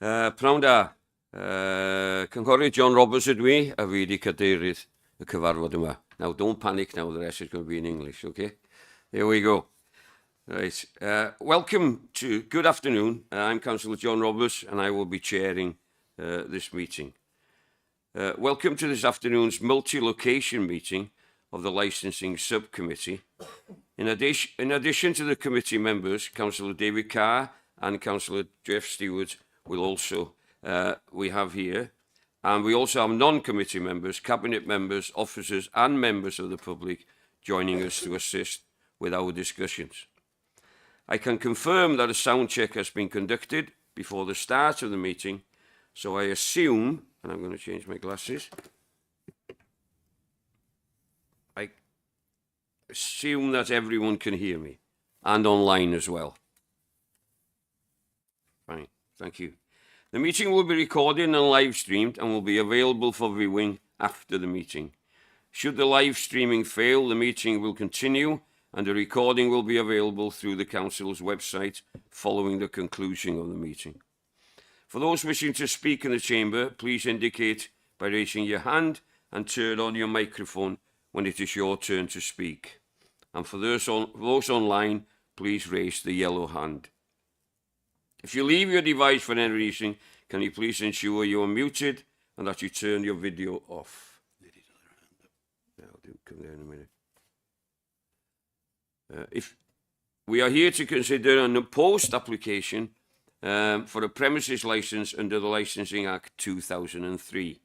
Pnawn da. Cynghorydd John Roberts ydw I, a fi wedi cadeirydd y cyfarfod yma. Now, don't panic now, the rest is going to be in English, okay? Here we go. Right. Good afternoon. I'm Councillor John Roberts, and I will be chairing this meeting. Welcome to this afternoon's multi-location meeting of the Licensing Subcommittee. In addition to the committee members, Councillor David Carr and Councillor Jeff Stewart will also we have here, and we also have non-committee members, cabinet members, officers and members of the public joining us to assist with our discussions. I can confirm that a sound check has been conducted before the start of the meeting, so I assume, and I'm going to change my glasses, I assume that everyone can hear me, and online as well. Fine, thank you. The meeting will be recorded and live streamed and will be available for viewing after the meeting. Should the live streaming fail, the meeting will continue and the recording will be available through the Council's website following the conclusion of the meeting. For those wishing to speak in the chamber, please indicate by raising your hand and turn on your microphone when it is your turn to speak. And for those online, please raise the yellow hand. If you leave your device for any reason, can you please ensure you are muted and that you turn your video off? I'll come there in a minute. If we are here to consider an opposed application for a premises licence under the Licensing Act 2003.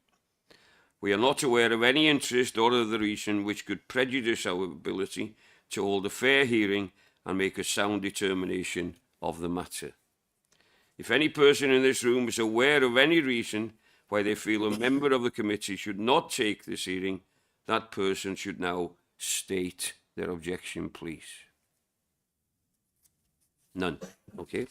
We are not aware of any interest or other reason which could prejudice our ability to hold a fair hearing and make a sound determination of the matter. If any person in this room is aware of any reason why they feel a member of the committee should not take this hearing, that person should now state their objection, please. None. Okay.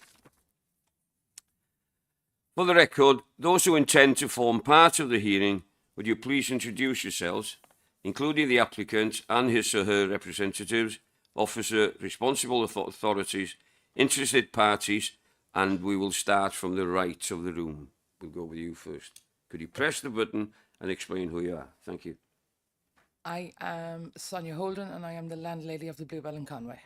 For the record, those who intend to form part of the hearing, would you please introduce yourselves, including the applicant and his or her representatives, officer, responsible authorities, interested parties, and we will start from the right of the room. We'll go with you first. Could you press the button and explain who you are? Thank you. I am Sonia Holden and I am the landlady of the Bluebell in Conway.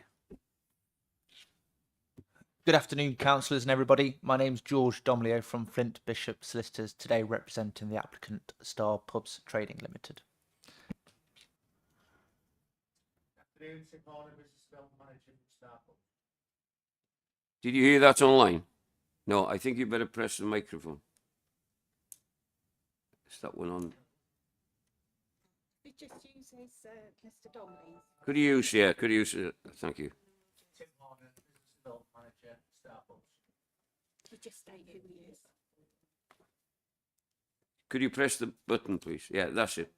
Good afternoon, councillors and everybody. My name's George Domleo from Flint Bishop Solicitors, today representing the applicant Star Pubs Trading Limited. Good afternoon, Tim Horner, Business Development Manager from Star Pubs. Did you hear that online? No, I think you better press the microphone. Is that one on? It just uses Mr. Domley's. Could you use, yeah, could you use it? Thank you. Tim Horner, Business Development Manager, Star Pubs. You just state who he is. Could you press the button, please? Yeah, that's it.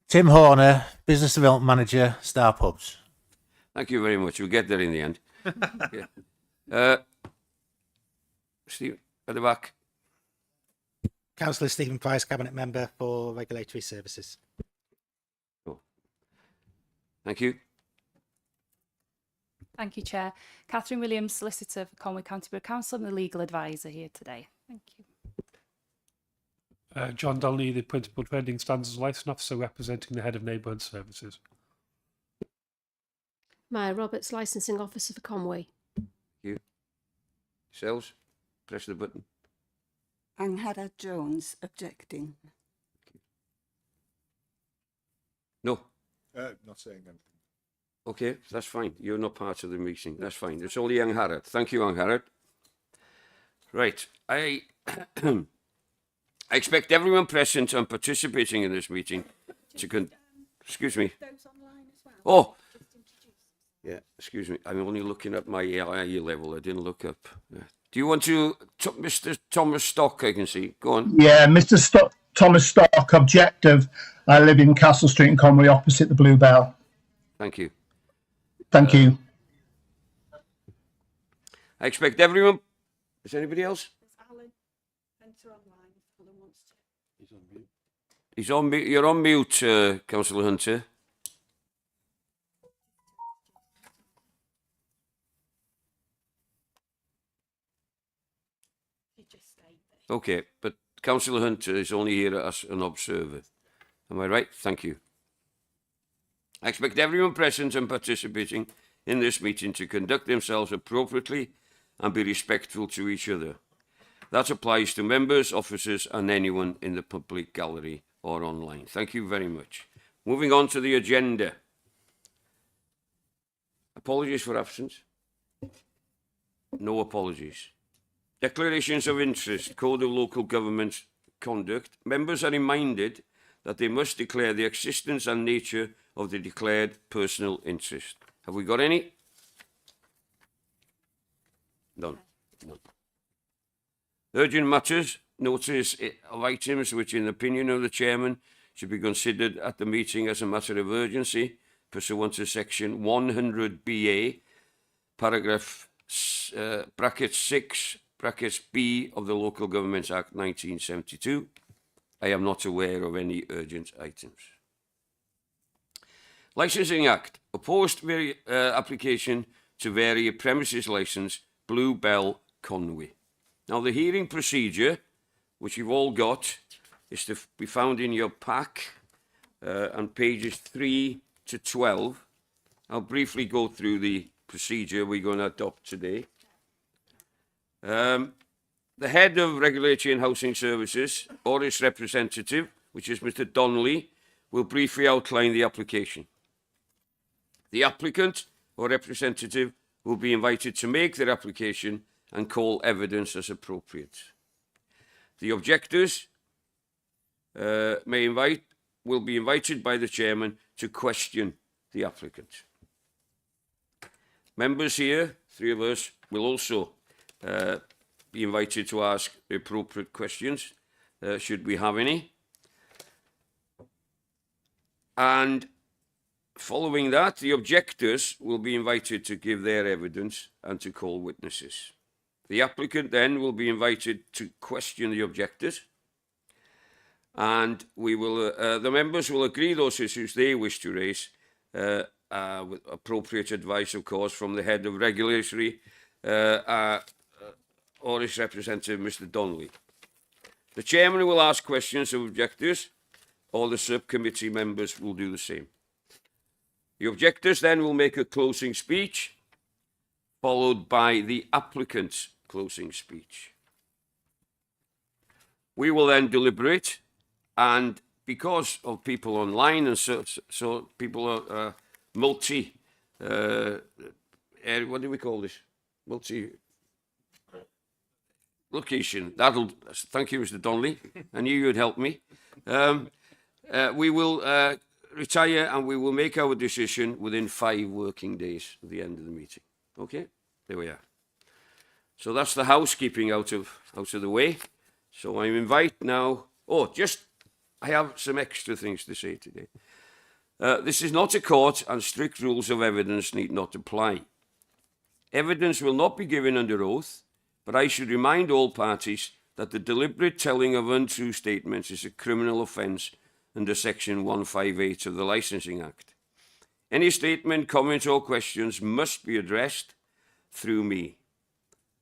Tim Horner, Business Development Manager, Star Pubs. Thank you very much. We'll get there in the end. Yeah. Steve, at the back. Councillor Stephen Price, Cabinet Member for Regulatory Services. Oh. Thank you. Thank you, Chair. Catherine Williams, Solicitor for Conway County Borough Council and the Legal Advisor here today. Thank you. John Donnelly, the Principal Trading Standards Licence Officer representing the Head of Neighbourhood Services. Maya Roberts, Licensing Officer for Conway. You. Yourselves, press the button. Angharad Jones, objecting. No. Not saying anything. Okay, that's fine. You're not part of the meeting. That's fine. It's only Angharad. Thank you, Angharad. Right. I expect everyone present and participating in this meeting to excuse me. Those online as well. Oh. Yeah, excuse me. I'm only looking at my eye level. I didn't look up. Yeah. Do you want to, Mr. Thomas Stock, I can see. Go on. Yeah, Mr. Thomas Stock, objective. I live in Castle Street in Conway, opposite the Bluebell. Thank you. Thank you. I expect everyone. Is anybody else? There's Alan. Enter online if Alan wants to. He's on mute. He's on mute. You're on mute, Councillor Hunter. You just state Okay, but Councillor Hunter is only here as an observer. Am I right? Thank you. I expect everyone present and participating in this meeting to conduct themselves appropriately and be respectful to each other. That applies to members, officers, and anyone in the public gallery or online. Thank you very much. Moving on to the agenda. Apologies for absence. No apologies. Declarations of interest, Code of Local Government Conduct. Members are reminded that they must declare the existence and nature of the declared personal interest. Have we got any? None. None. Urgent matters, notice of items which, in the opinion of the chairman, should be considered at the meeting as a matter of urgency, pursuant to section 100BA, paragraph bracket 6, brackets B of the Local Governments Act 1972. I am not aware of any urgent items. Licensing Act, opposed application to vary a premises licence, Blue Bell, Conwy. Now, the hearing procedure, which you've all got, is to be found in your pack on pages 3 to 12. I'll briefly go through the procedure we're going to adopt today. The head of Regulatory and Housing Services, or its representative, which is Mr. Donnelly, will briefly outline the application. The applicant or representative will be invited to make their application and call evidence as appropriate. The objectors will be invited by the chairman to question the applicant. Members here, 3 of us, will also be invited to ask the appropriate questions, should we have any. And following that, the objectors will be invited to give their evidence and to call witnesses. The applicant then will be invited to question the objectors, and we will, the members will agree those issues they wish to raise with appropriate advice, of course, from the head of regulatory or his representative, Mr. Donnelly. The chairman will ask questions of objectors, or the subcommittee members will do the same. The objectors then will make a closing speech, followed by the applicant's closing speech. We will then deliberate, and because of people online and so people are what do we call this? Multi-location. Thank you, Mr. Donnelly. I knew you'd help me. We will retire and we will make our decision within 5 working days at the end of the meeting. Okay? There we are. So that's the housekeeping out of the way. So I invite now... I have some extra things to say today. This is not a court and strict rules of evidence need not apply. Evidence will not be given under oath, but I should remind all parties that the deliberate telling of untrue statements is a criminal offence under section 158 of the Licensing Act. Any statement, comment or questions must be addressed through me.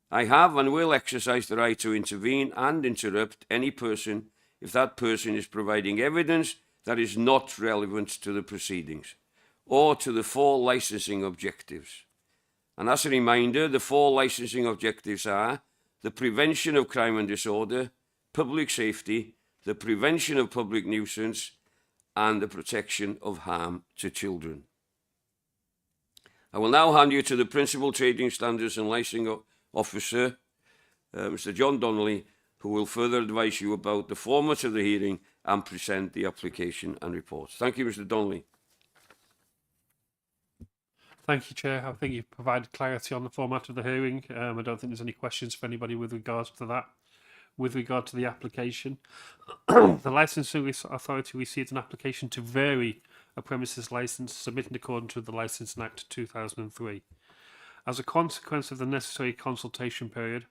I have and will exercise the right to intervene and interrupt any person if that person is providing evidence that is not relevant to the proceedings or to the 4 licensing objectives. And as a reminder, the 4 licensing objectives are the prevention of crime and disorder, public safety, the prevention of public nuisance, and the protection of harm to children. I will now hand you to the Principal Trading Standards and Licensing Officer, Mr. John Donnelly, who will further advise you about the format of the hearing and present the application and reports. Thank you, Mr. Donnelly. Thank you, Chair. I think you've provided clarity on the format of the hearing. I don't think there's any questions for anybody with regards to that. With regard to the application, the Licensing Authority received an application to vary a premises licence submitted according to the Licensing Act 2003. As a consequence of the necessary consultation period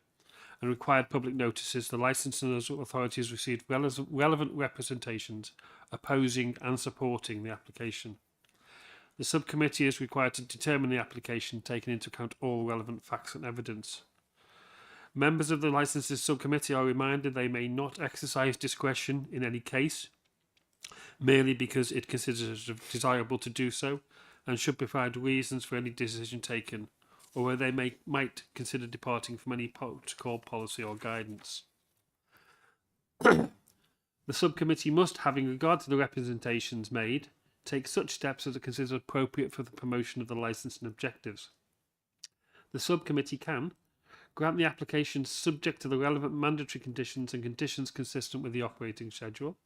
and required public notices, the Licensing Authority has received relevant representations opposing and supporting the application. The subcommittee is required to determine the application, taking into account all relevant facts and evidence. Members of the Licences Subcommittee are reminded they may not exercise discretion in any case, merely because it considers it desirable to do so, and should provide reasons for any decision taken, or where they might consider departing from any protocol, policy or guidance. The subcommittee must, having regard to the representations made, take such steps as it considers appropriate for the promotion of the licence and objectives. The subcommittee can grant the application subject to the relevant mandatory conditions and conditions consistent with the operating schedule,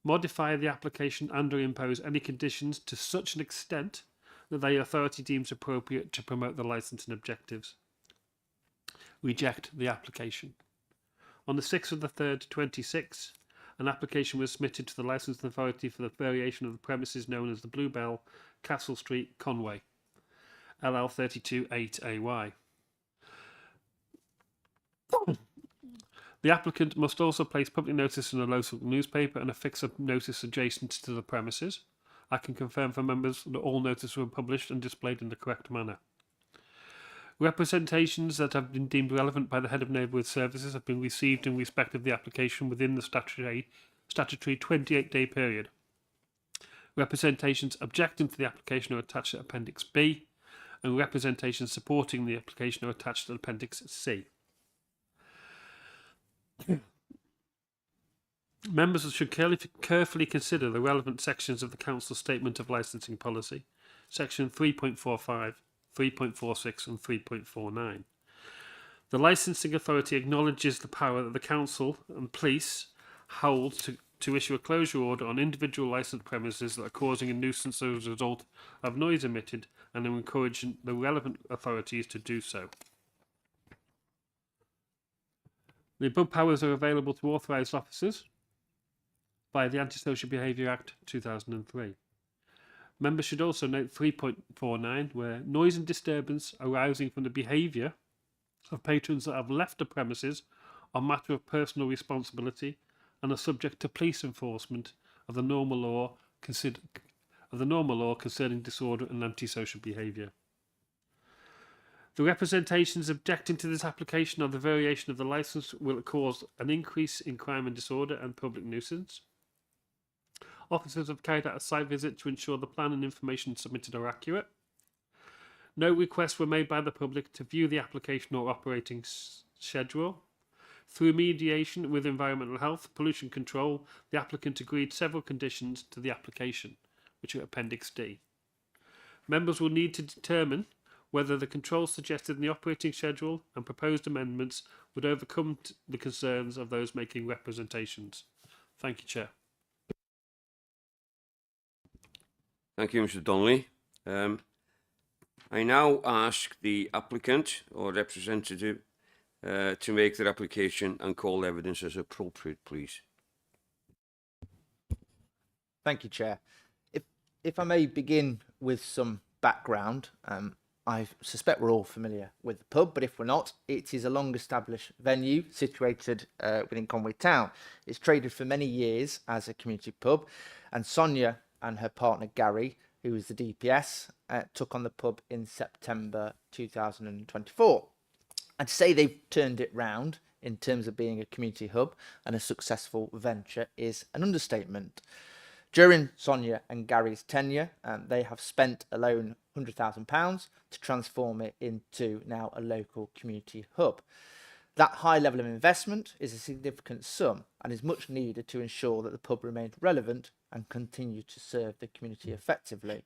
modify the application and or impose any conditions to such an extent that the authority deems appropriate to promote the licence and objectives, reject the application. On the 6th of the 3rd, 26, an application was submitted to the licensing authority for the variation of the premises known as the Bluebell, Castle Street, Conway, LL 32 8AY. The applicant must also place public notice in a local newspaper and affix a notice adjacent to the premises. I can confirm for members that all notices were published and displayed in the correct manner. Representations that have been deemed relevant by the Head of Neighbourhood Services have been received in respect of the application within the statutory 28-day period. Representations objecting to the application are attached to Appendix B, and representations supporting the application are attached to Appendix C. Members should carefully consider the relevant sections of the Council Statement of Licensing Policy, Section 3.45, 3.46 and 3.49. The Licensing Authority acknowledges the power that the Council and Police hold to issue a closure order on individual licensed premises that are causing a nuisance as a result of noise emitted, and are encouraging the relevant authorities to do so. The above powers are available to authorised officers by the Antisocial Behaviour Act 2003. Members should also note 3.49, where noise and disturbance arising from the behaviour of patrons that have left the premises are matter of personal responsibility and are subject to police enforcement of the normal law concerning disorder and antisocial behaviour. The representations objecting to this application or the variation of the licence will cause an increase in crime and disorder and public nuisance. Officers have carried out a site visit to ensure the plan and information submitted are accurate. No requests were made by the public to view the application or operating schedule. Through mediation with environmental health, pollution control, the applicant agreed several conditions to the application, which are Appendix D. Members will need to determine whether the controls suggested in the operating schedule and proposed amendments would overcome the concerns of those making representations. Thank you, Chair. Thank you, Mr. Donnelly. I now ask the applicant or representative to make their application and call evidence as appropriate, please. Thank you, Chair. If I may begin with some background, I suspect we're all familiar with the pub, but if we're not, it is a long-established venue situated within Conway Town. It's traded for many years as a community pub, and Sonia and her partner Gary, who is the DPS, took on the pub in September 2024. And to say they've turned it round in terms of being a community hub and a successful venture is an understatement. During Sonia and Gary's tenure, they have spent alone £100,000 to transform it into now a local community hub. That high level of investment is a significant sum and is much needed to ensure that the pub remains relevant and continue to serve the community effectively.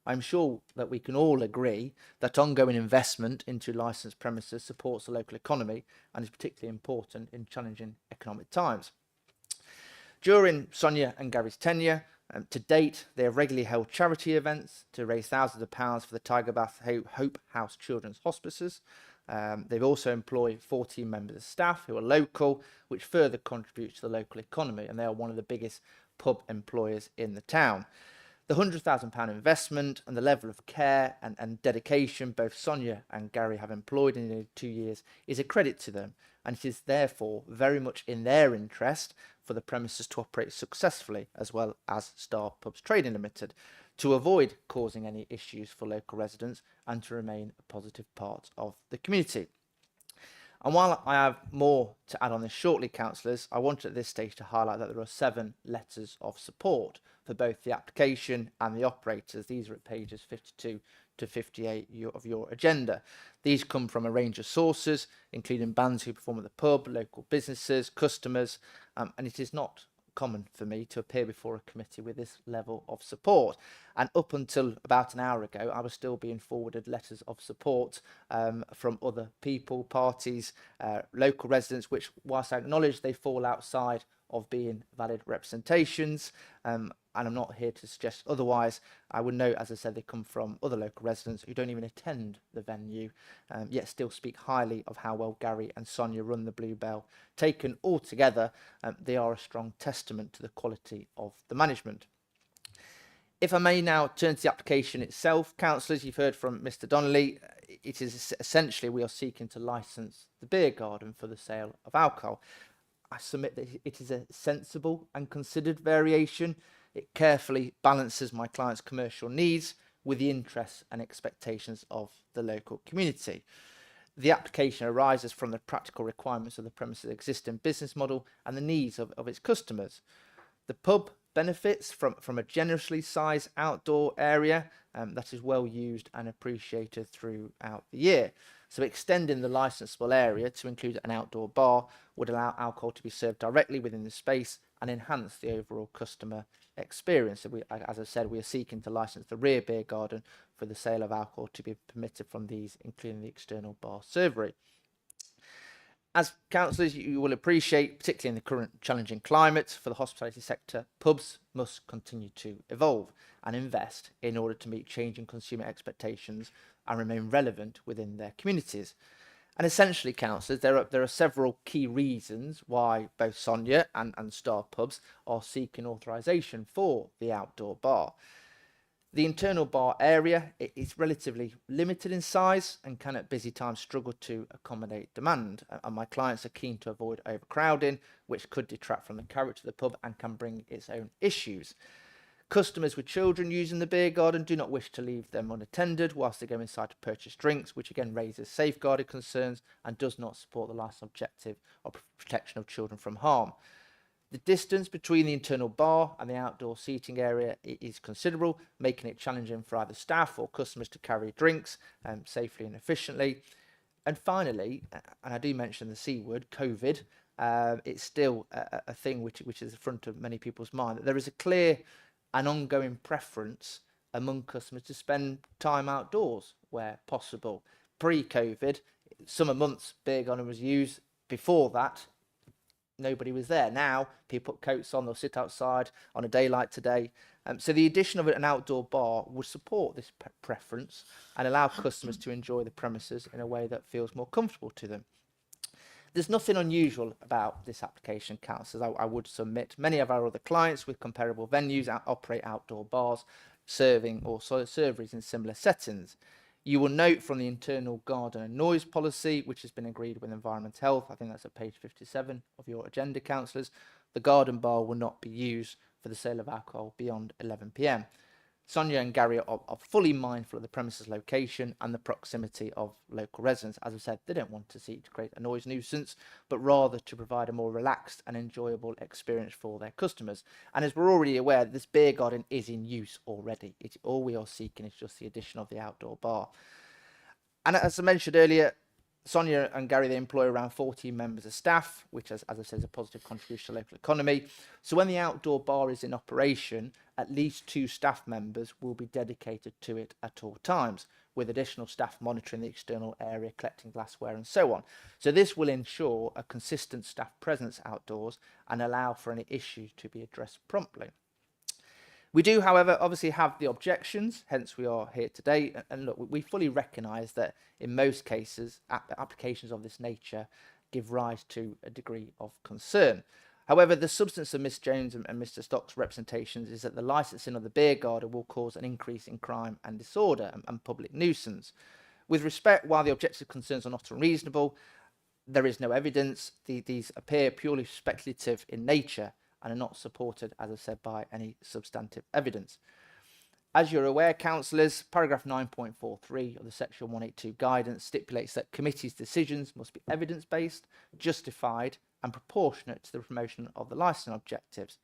I'm sure that we can all agree that ongoing investment into licensed premises supports the local economy and is particularly important in challenging economic times. During Sonia and Gary's tenure, to date, they have regularly held charity events to raise thousands of pounds for the Tiger Bath Hope House Children's Hospices. They've also employed 14 members of staff who are local, which further contributes to the local economy, and they are one of the biggest pub employers in the town. The £100,000 investment and the level of care and dedication both Sonia and Gary have employed in nearly 2 years is a credit to them, and it is therefore very much in their interest for the premises to operate successfully, as well as Star Pubs Trading Limited, to avoid causing any issues for local residents and to remain a positive part of the community. And while I have more to add on this shortly, councillors, I wanted at this stage to highlight that there are 7 letters of support for both the application and the operators. These are at pages 52 to 58 of your agenda. These come from a range of sources, including bands who perform at the pub, local businesses, customers, and it is not common for me to appear before a committee with this level of support. And up until about an hour ago, I was still being forwarded letters of support from other people, parties, local residents, which, whilst I acknowledge they fall outside of being valid representations, and I'm not here to suggest otherwise, I would note, as I said, they come from other local residents who don't even attend the venue, yet still speak highly of how well Gary and Sonia run the Bluebell. Taken all together, they are a strong testament to the quality of the management. If I may now turn to the application itself, councillors, you've heard from Mr Donnelly, it is essentially we are seeking to licence the beer garden for the sale of alcohol. I submit that it is a sensible and considered variation. It carefully balances my client's commercial needs with the interests and expectations of the local community. The application arises from the practical requirements of the premises' existing business model and the needs of its customers. The pub benefits from a generously sized outdoor area that is well used and appreciated throughout the year. So extending the licensable area to include an outdoor bar would allow alcohol to be served directly within the space and enhance the overall customer experience. So as I said, we are seeking to license the rear beer garden for the sale of alcohol to be permitted from these, including the external bar servery. As councillors, you will appreciate, particularly in the current challenging climate for the hospitality sector, pubs must continue to evolve and invest in order to meet changing consumer expectations and remain relevant within their communities. And essentially, councillors, there are several key reasons why both Sonia and Star Pubs are seeking authorisation for the outdoor bar. The internal bar area is relatively limited in size and can at busy times struggle to accommodate demand. And my clients are keen to avoid overcrowding, which could detract from the character of the pub and can bring its own issues. Customers with children using the beer garden do not wish to leave them unattended whilst they go inside to purchase drinks, which again raises safeguarding concerns and does not support the licence objective of protection of children from harm. The distance between the internal bar and the outdoor seating area is considerable, making it challenging for either staff or customers to carry drinks safely and efficiently. And finally, and I do mention the C word, COVID, it's still a thing which is the front of many people's mind. There is a clear and ongoing preference among customers to spend time outdoors where possible. Pre-COVID, summer months, beer garden was used. Before that, nobody was there. Now people put coats on, they'll sit outside on a day like today. So the addition of an outdoor bar would support this preference and allow customers to enjoy the premises in a way that feels more comfortable to them. There's nothing unusual about this application, councillors. I would submit many of our other clients with comparable venues operate outdoor bars, serving or serveries in similar settings. You will note from the internal garden and noise policy, which has been agreed with Environment Health, I think that's at page 57 of your agenda, councillors, the garden bar will not be used for the sale of alcohol beyond 11 p.m. Sonia and Gary are fully mindful of the premises location and the proximity of local residents. As I said, they don't want to seek to create a noise nuisance, but rather to provide a more relaxed and enjoyable experience for their customers. And as we're already aware, this beer garden is in use already. All we are seeking is just the addition of the outdoor bar. And as I mentioned earlier, Sonia and Gary, they employ around 14 members of staff, which, as I said, is a positive contribution to the local economy. So when the outdoor bar is in operation, at least 2 staff members will be dedicated to it at all times, with additional staff monitoring the external area, collecting glassware and so on. So this will ensure a consistent staff presence outdoors and allow for any issues to be addressed promptly. We do, however, obviously have the objections, hence we are here today. And look, we fully recognise that in most cases, applications of this nature give rise to a degree of concern. However, the substance of Ms Jones and Mr Stock's representations is that the licensing of the beer garden will cause an increase in crime and disorder and public nuisance. With respect, while the objective concerns are not unreasonable, there is no evidence. These appear purely speculative in nature and are not supported, as I said, by any substantive evidence. As you're aware, councillors, paragraph 9.43 of the section 182 guidance stipulates that committees' decisions must be evidence-based, justified and proportionate to the promotion of the licensing objectives.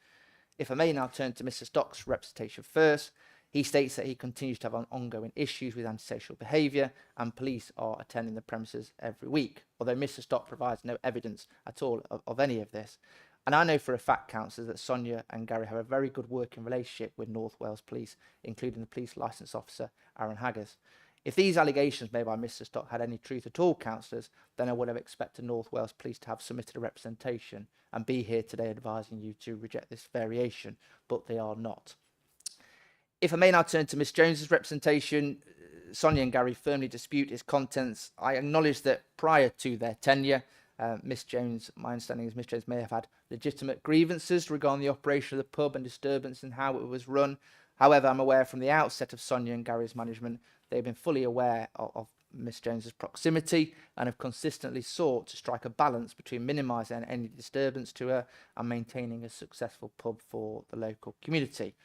If I may now turn to Mr Stock's representation first, he states that he continues to have ongoing issues with antisocial behaviour and police are attending the premises every week, although Mr Stock provides no evidence at all of any of this. And I know for a fact, councillors, that Sonia and Gary have a very good working relationship with North Wales Police, including the police licence officer, Aaron Haggers. If these allegations made by Mr Stock had any truth at all, councillors, then I would have expected North Wales Police to have submitted a representation and be here today advising you to reject this variation, but they are not. If I may now turn to Miss Jones's representation, Sonia and Gary firmly dispute its contents. I acknowledge that prior to their tenure, Miss Jones, my understanding is Miss Jones may have had legitimate grievances regarding the operation of the pub and disturbance and how it was run. However, I'm aware from the outset of Sonia and Gary's management, they've been fully aware of Miss Jones's proximity and have consistently sought to strike a balance between minimising any disturbance to her and maintaining a successful pub for the local community.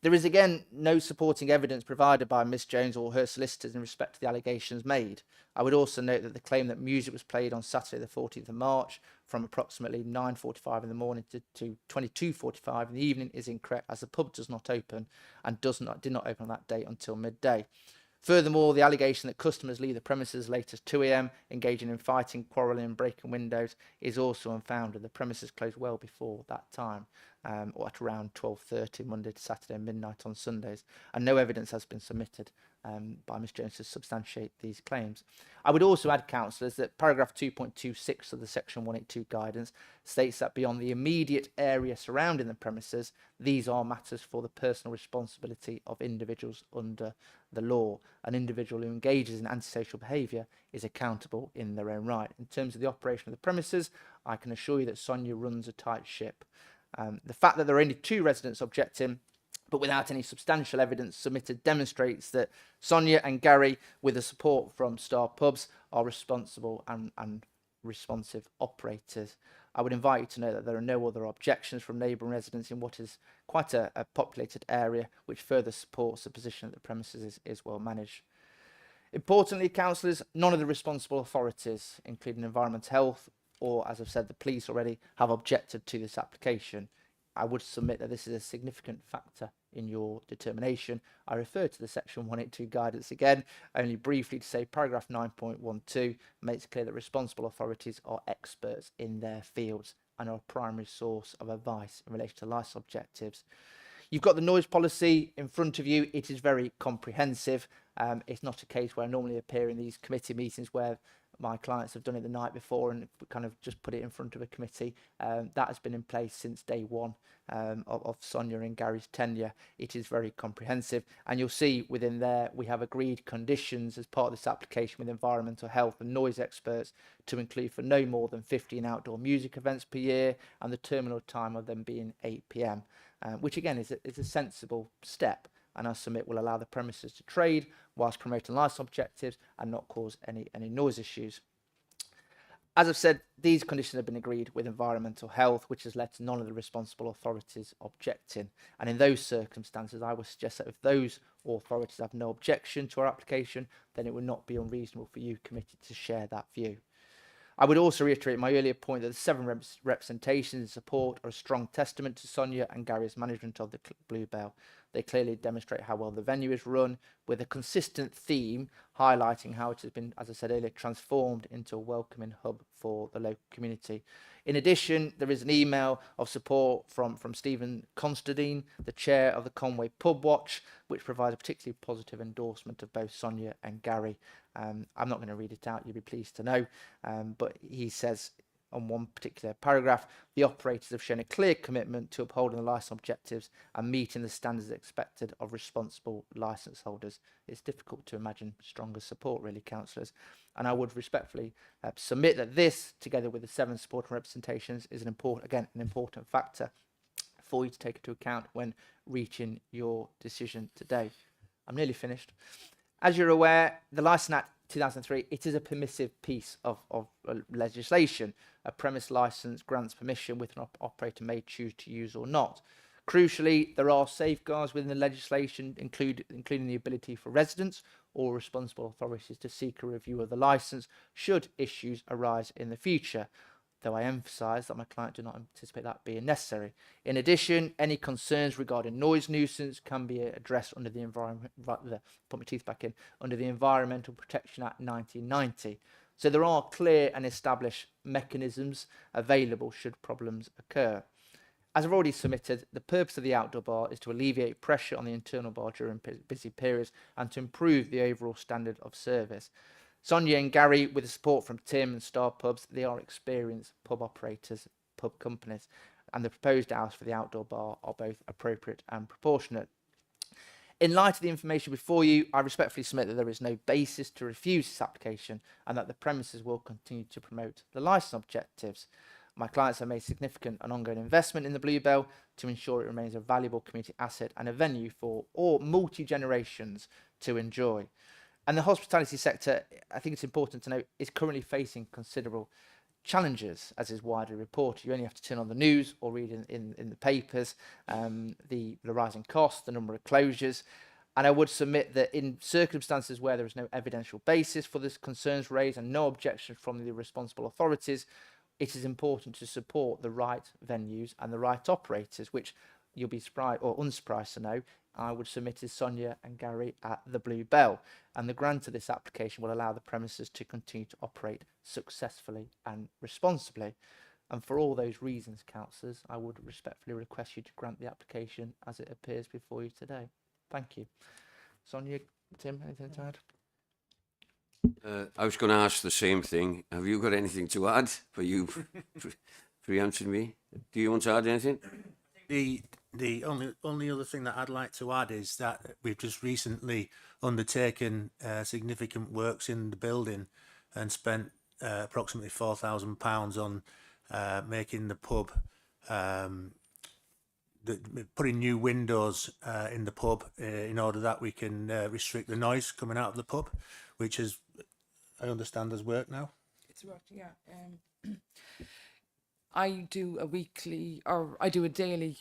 There is again no supporting evidence provided by Miss Jones or her solicitors in respect to the allegations made. I would also note that the claim that music was played on Saturday the 14th of March from approximately 9:45 in the morning to 22:45 in the evening is incorrect, as the pub does not open and did not open on that date until midday. Furthermore, the allegation that customers leave the premises as late as 2 a.m, engaging in fighting, quarrelling and breaking windows is also unfounded. The premises closed well before that time, or at around 12:30 Monday to Saturday and midnight on Sundays, and no evidence has been submitted by Ms Jones to substantiate these claims. I would also add, councillors, that paragraph 2.26 of the section 182 guidance states that beyond the immediate area surrounding the premises, these are matters for the personal responsibility of individuals under the law. An individual who engages in antisocial behaviour is accountable in their own right. In terms of the operation of the premises, I can assure you that Sonia runs a tight ship. The fact that there are only 2 residents objecting, but without any substantial evidence submitted, demonstrates that Sonia and Gary, with the support from Star Pubs, are responsible and responsive operators. I would invite you to know that there are no other objections from neighbouring residents in what is quite a populated area, which further supports the position that the premises is well managed. Importantly, councillors, none of the responsible authorities, including Environmental Health, or, as I've said, the police already, have objected to this application. I would submit that this is a significant factor in your determination. I refer to the section 182 guidance again, only briefly to say paragraph 9.12 makes clear that responsible authorities are experts in their fields and are a primary source of advice in relation to license objectives. You've got the noise policy in front of you. It is very comprehensive. It's not a case where I normally appear in these committee meetings where my clients have done it the night before and kind of just put it in front of a committee. That has been in place since day one of Sonia and Gary's tenure. It is very comprehensive, and you'll see within there we have agreed conditions as part of this application with environmental health and noise experts to include for no more than 15 outdoor music events per year, and the terminal time of them being 8 p.m, which again is a sensible step, and I submit will allow the premises to trade whilst promoting license objectives and not cause any noise issues. As I've said, these conditions have been agreed with environmental health, which has led to none of the responsible authorities objecting. And in those circumstances, I would suggest that if those authorities have no objection to our application, then it would not be unreasonable for you committee to share that view. I would also reiterate my earlier point that the 7 representations in support are a strong testament to Sonia and Gary's management of the Bluebell. They clearly demonstrate how well the venue is run, with a consistent theme highlighting how it has been, as I said earlier, transformed into a welcoming hub for the local community. In addition, there is an email of support from Stephen Constantine, the chair of the Conway Pub Watch, which provides a particularly positive endorsement of both Sonia and Gary. I'm not going to read it out, you'll be pleased to know, but he says on one particular paragraph, the operators have shown a clear commitment to upholding the licence objectives and meeting the standards expected of responsible licence holders. It's difficult to imagine stronger support, really, councillors. And I would respectfully submit that this, together with the 7 supporting representations, is an important factor for you to take into account when reaching your decision today. I'm nearly finished. As you're aware, the Licence Act 2003, it is a permissive piece of legislation. A premise licence grants permission which an operator may choose to use or not. Crucially, there are safeguards within the legislation, including the ability for residents or responsible authorities to seek a review of the licence should issues arise in the future, though I emphasise that my client do not anticipate that being necessary. In addition, any concerns regarding noise nuisance can be addressed under the under the Environmental Protection Act 1990. So there are clear and established mechanisms available should problems occur. As I've already submitted, the purpose of the outdoor bar is to alleviate pressure on the internal bar during busy periods and to improve the overall standard of service. Sonia and Gary, with the support from Tim and Star Pubs, they are experienced pub operators, pub companies, and the proposed hours for the outdoor bar are both appropriate and proportionate. In light of the information before you, I respectfully submit that there is no basis to refuse this application and that the premises will continue to promote the licence objectives. My clients have made significant and ongoing investment in the Bluebell to ensure it remains a valuable community asset and a venue for all multi-generations to enjoy. And the hospitality sector, I think it's important to note, is currently facing considerable challenges, as is widely reported. You only have to turn on the news or read in the papers the rising costs, the number of closures. And I would submit that in circumstances where there is no evidential basis for the concerns raised and no objection from the responsible authorities, it is important to support the right venues and the right operators, which you'll be surprised or unsurprised to know I would submit as Sonia and Gary at the Bluebell. And the grant of this application will allow the premises to continue to operate successfully and responsibly. And for all those reasons, councillors, I would respectfully request you to grant the application as it appears before you today. Thank you. Sonia, Tim, anything to add? I was going to ask the same thing. Have you got anything to add? For you preempted me. Do you want to add anything? The only other thing that I'd like to add is that we've just recently undertaken significant works in the building and spent approximately £4,000 on making the pub, putting new windows in the pub in order that we can restrict the noise coming out of the pub, which is, I understand, has worked now. It's worked, yeah. I do a daily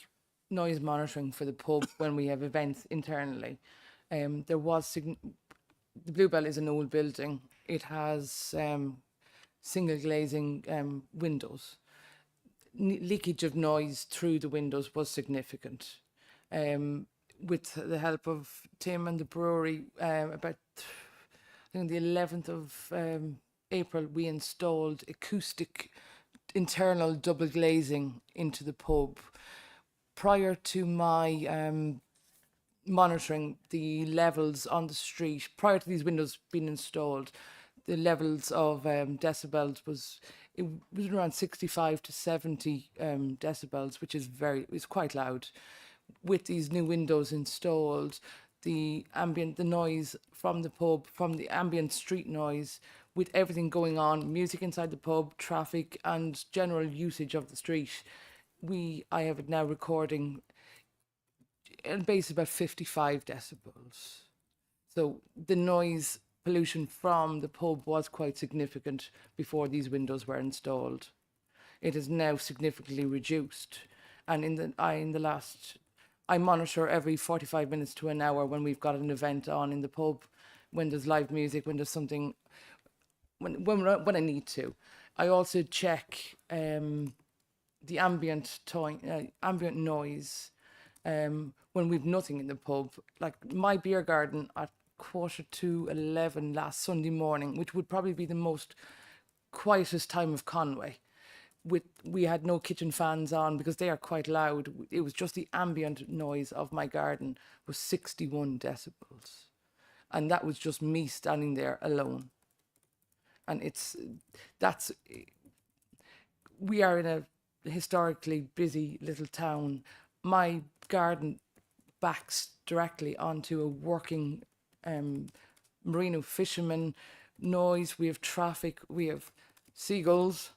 noise monitoring for the pub when we have events internally. The Bluebell is an old building. It has single glazing windows. Leakage of noise through the windows was significant. With the help of Tim and the brewery, about I think the 11th of April, we installed acoustic internal double glazing into the pub. Prior to my monitoring the levels on the street, prior to these windows being installed, the levels of decibels was around 65 to 70 decibels, which is quite loud. With these new windows installed, the noise from the pub, from the ambient street noise, with everything going on, music inside the pub, traffic and general usage of the street, I have it now recording at base about 55 decibels. So the noise pollution from the pub was quite significant before these windows were installed. It is now significantly reduced, and I monitor every 45 minutes to an hour when we've got an event on in the pub, when there's live music, when there's something, when I need to. I also check the ambient noise when we've nothing in the pub. Like my beer garden at 11:15 last Sunday morning, which would probably be the most quietest time of Conway. We had no kitchen fans on because they are quite loud. It was just the ambient noise of my garden was 61 decibels. And that was just me standing there alone. And we are in a historically busy little town. My garden backs directly onto a working merino fisherman noise. We have traffic, we have seagulls.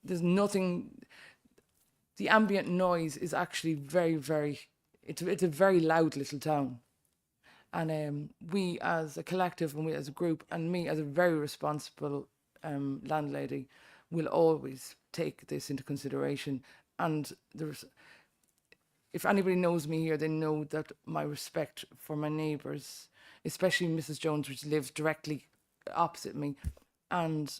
There's nothing. The ambient noise is actually very, very. It's a very loud little town, and we as a collective and we as a group and me as a very responsible landlady will always take this into consideration. And if anybody knows me here, they know that my respect for my neighbours, especially Mrs. Jones, which lives directly opposite me, and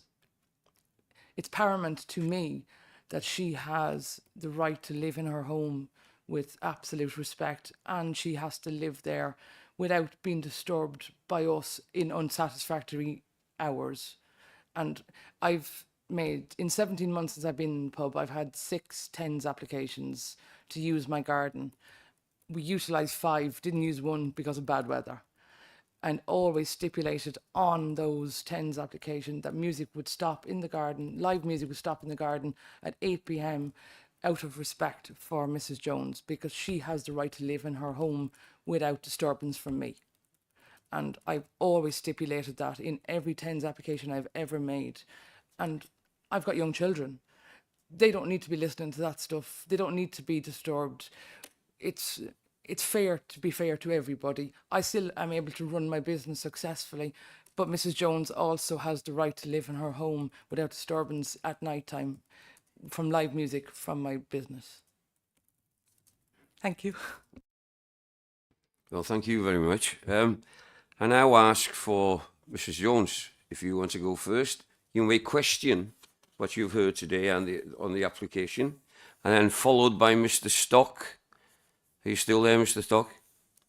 it's paramount to me that she has the right to live in her home with absolute respect, and she has to live there without being disturbed by us in unsatisfactory hours. And I've made, in 17 months since I've been in the pub, I've had 6 TENS applications to use my garden. We utilised 5, didn't use 1 because of bad weather. And always stipulated on those TENS application that music would stop in the garden, live music would stop in the garden at 8 p.m. out of respect for Mrs. Jones, because she has the right to live in her home without disturbance from me. And I've always stipulated that in every TENS application I've ever made. And I've got young children. They don't need to be listening to that stuff. They don't need to be disturbed. It's fair to be fair to everybody. I still am able to run my business successfully, but Mrs. Jones also has the right to live in her home without disturbance at night time from live music from my business. Thank you. Well, thank you very much. I now ask for Mrs. Jones, if you want to go first. You may question what you've heard today on the application, and then followed by Mr. Stock. Are you still there, Mr. Stock?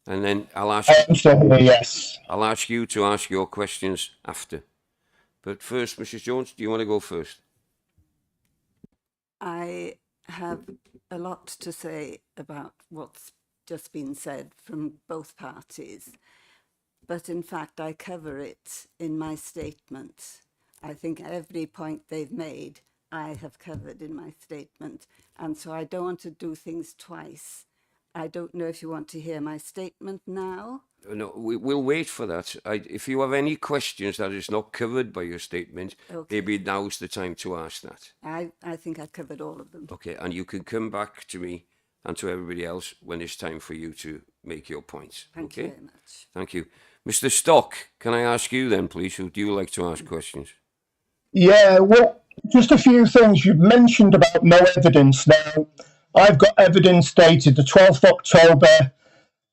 And then I'll ask. I'm still here, yes. I'll ask you to ask your questions after. But first, Mrs. Jones, do you want to go first? I have a lot to say about what's just been said from both parties, but in fact I cover it in my statement. I think every point they've made I have covered in my statement, and so I don't want to do things twice. I don't know if you want to hear my statement now. No, we'll wait for that. If you have any questions that is not covered by your statement, Okay. maybe now's the time to ask that. I think I covered all of them. Okay, and you can come back to me and to everybody else when it's time for you to make your points. Thank okay? you very much. Thank you. Mr. Stock, can I ask you then, please? Who do you like to ask questions? Yeah, well, just a few things. You've mentioned about no evidence. Now, I've got evidence dated the 12th of October,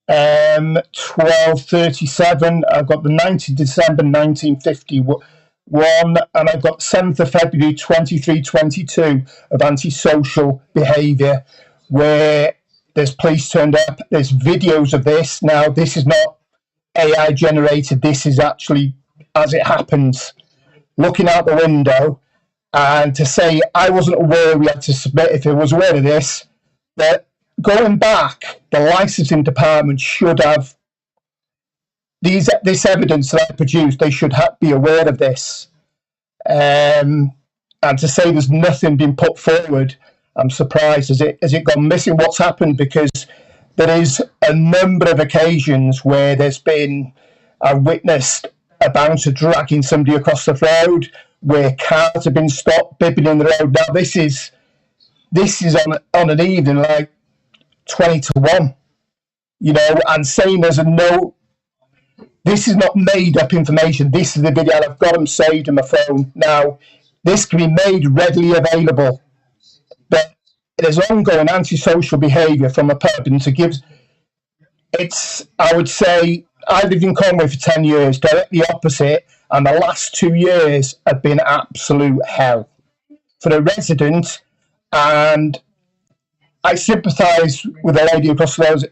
1237. I've got the 9th of December, 1951, and I've got 7th of February, 2322 of antisocial behaviour, where there's police turned up. There's videos of this. Now, this is not AI generated. This is actually as it happens. Looking out the window, and to say I wasn't aware we had to submit, if I was aware of this, that going back, the licensing department should have this evidence that I produced. They should be aware of this. And to say there's nothing been put forward, I'm surprised. Has it gone missing? What's happened? Because there is a number of occasions where I've witnessed a bouncer dragging somebody across the road, where cars have been stopped, bipping in the road. Now this is on an evening like 20 to 1, and saying there's this is not made up information. This is the video, and I've got them saved in my phone. Now, this can be made readily available, but there's ongoing antisocial behaviour from a pub, and I would say, I lived in Conway for 10 years, directly opposite, and the last 2 years have been absolute hell for the resident. And I sympathise with the lady across the road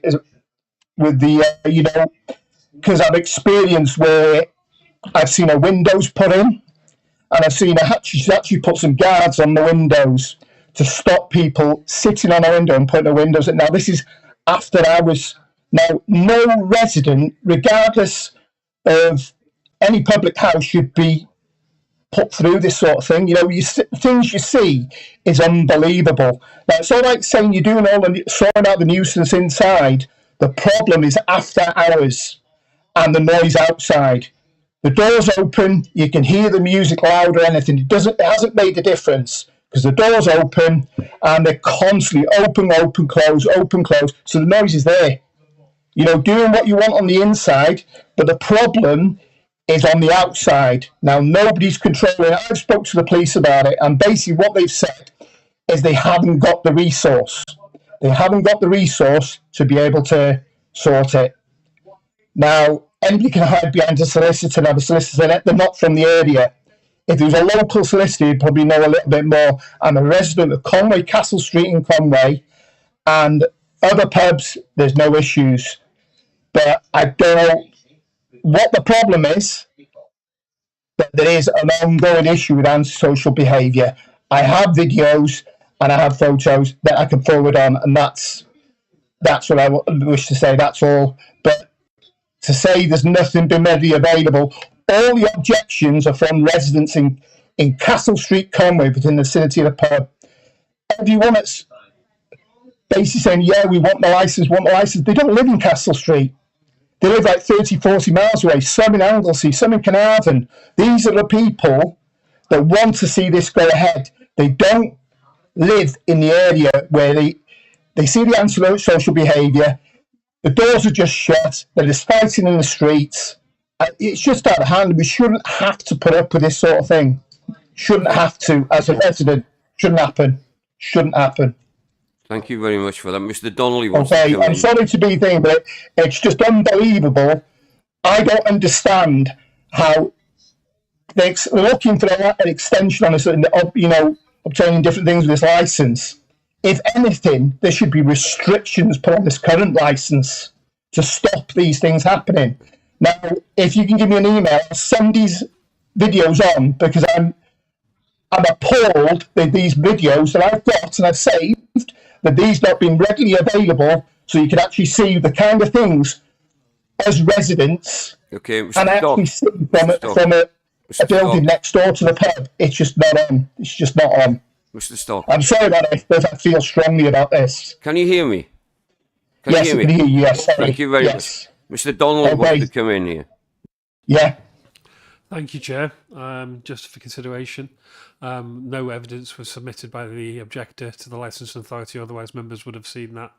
with because I've experienced where I've seen her windows put in, and I've seen she's actually put some guards on the windows to stop people sitting on a window and putting the windows in. Now, this is after hours. Now, no resident, regardless of any public house, should be put through this sort of thing. Things you see is unbelievable. Now, it's all right saying you're doing sorting out the nuisance inside. The problem is after hours and the noise outside. The door's open, you can hear the music loud or anything. It hasn't made a difference, because the door's open and they're constantly open, close, open, close. So the noise is there. Doing what you want on the inside, but the problem is on the outside. Now, nobody's controlling it. I've spoke to the police about it, and basically what they've said is they haven't got the resource. They haven't got the resource to be able to sort it. Now, anybody can hide behind a solicitor and have a solicitor in it. They're not from the area. If there was a local solicitor, you'd probably know a little bit more. I'm a resident of Conway, Castle Street in Conway, and other pubs, there's no issues. But I don't know what the problem is, but there is an ongoing issue with antisocial behaviour. I have videos and I have photos that I can forward on, and that's what I wish to say. That's all. But to say there's nothing been readily available, all the objections are from residents in Castle Street, Conway, within the vicinity of the pub. Everyone that's basically saying, yeah, we want the licence, they don't live in Castle Street. They live like 30, 40 miles away, some in Anglesey, some in Carnarvon. These are the people that want to see this go ahead. They don't live in the area where they see the antisocial behaviour. The doors are just shut. They're just fighting in the streets. It's just out of hand. We shouldn't have to put up with this sort of thing. Shouldn't have to, as a resident. Shouldn't happen. Shouldn't happen. Thank you very much for that. Mr. Donnelly wants to Okay, come I'm in. sorry to be thing, but it's just unbelievable. I don't understand how they're looking for an extension on this, obtaining different things with this license. If anything, there should be restrictions put on this current license to stop these things happening. Now, if you can give me an email, I'll send these videos on, because I'm appalled that these videos that I've got and I've saved, that these not being readily available, so you can actually see the kind of things as residents. Okay, Mr. And actually see from a building next door to the pub. It's just not on. It's just not on. Mr. Stock. I'm sorry about it, but I feel strongly about this. Can you hear me? Yes, I can hear you. Yes, sorry. Thank you very much. Mr. Donnelly wants to come in here. Yeah. Thank you, Chair. Just for consideration, no evidence was submitted by the objector to the licensing authority, otherwise members would have seen that.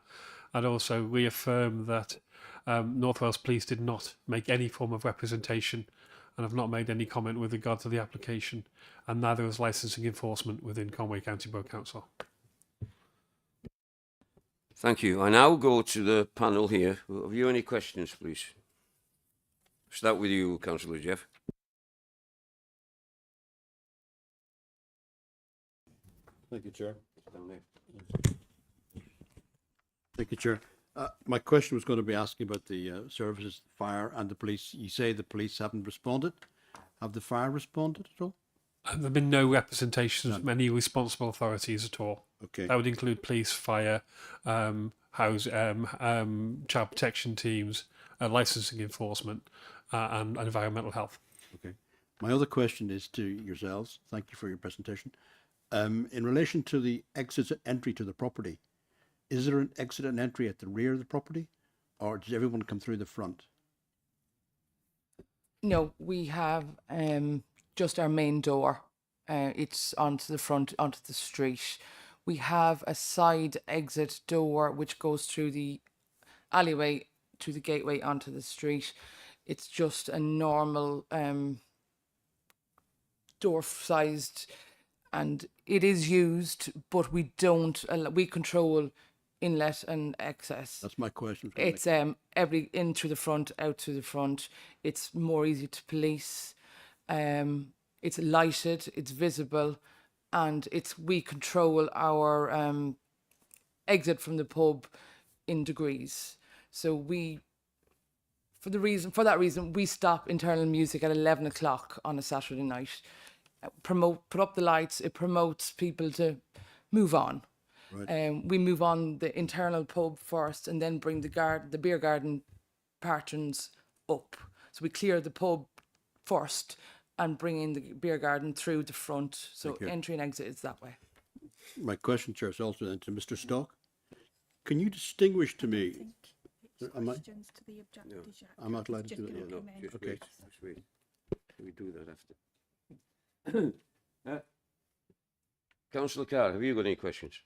I'd also reaffirm that North Wales Police did not make any form of representation and have not made any comment with regard to the application, and neither was licensing enforcement within Conway County Borough Council. Thank you. I now go to the panel here. Have you any questions, please? Start with you, Councillor Jeff. Thank you, Chair. Thank you, Chair. My question was going to be asking about the services, fire and the police. You say the police haven't responded. Have the fire responded at all? There have been no representations from any responsible authorities at all. Okay. That would include police, fire, child protection teams, licensing enforcement, and environmental health. Okay. My other question is to yourselves. Thank you for your presentation. In relation to the exit and entry to the property, is there an exit and entry at the rear of the property, or does everyone come through the front? No, we have just our main door. It's onto the front, onto the street. We have a side exit door which goes through the alleyway to the gateway onto the street. It's just a normal door-sized, and it is used, but we don't. We control inlet and access. That's my question. It's every in through the front, out through the front. It's more easy to police. It's lighted, it's visible, and we control our exit from the pub in degrees. So for that reason, we stop internal music at 11 o'clock on a Saturday night. Put up the lights. It promotes people to move on. Right. We move on the internal pub first, and then bring the beer garden patrons up. So we clear the pub first and bring in the beer garden through the front. So entry and exit is that way. My question, Chair, is also then to Mr. Stock. Can you distinguish to me? Questions to the objectives. I'm not allowed to do that. No, just okay. wait. We do that after. Councillor Carr, have you got any questions?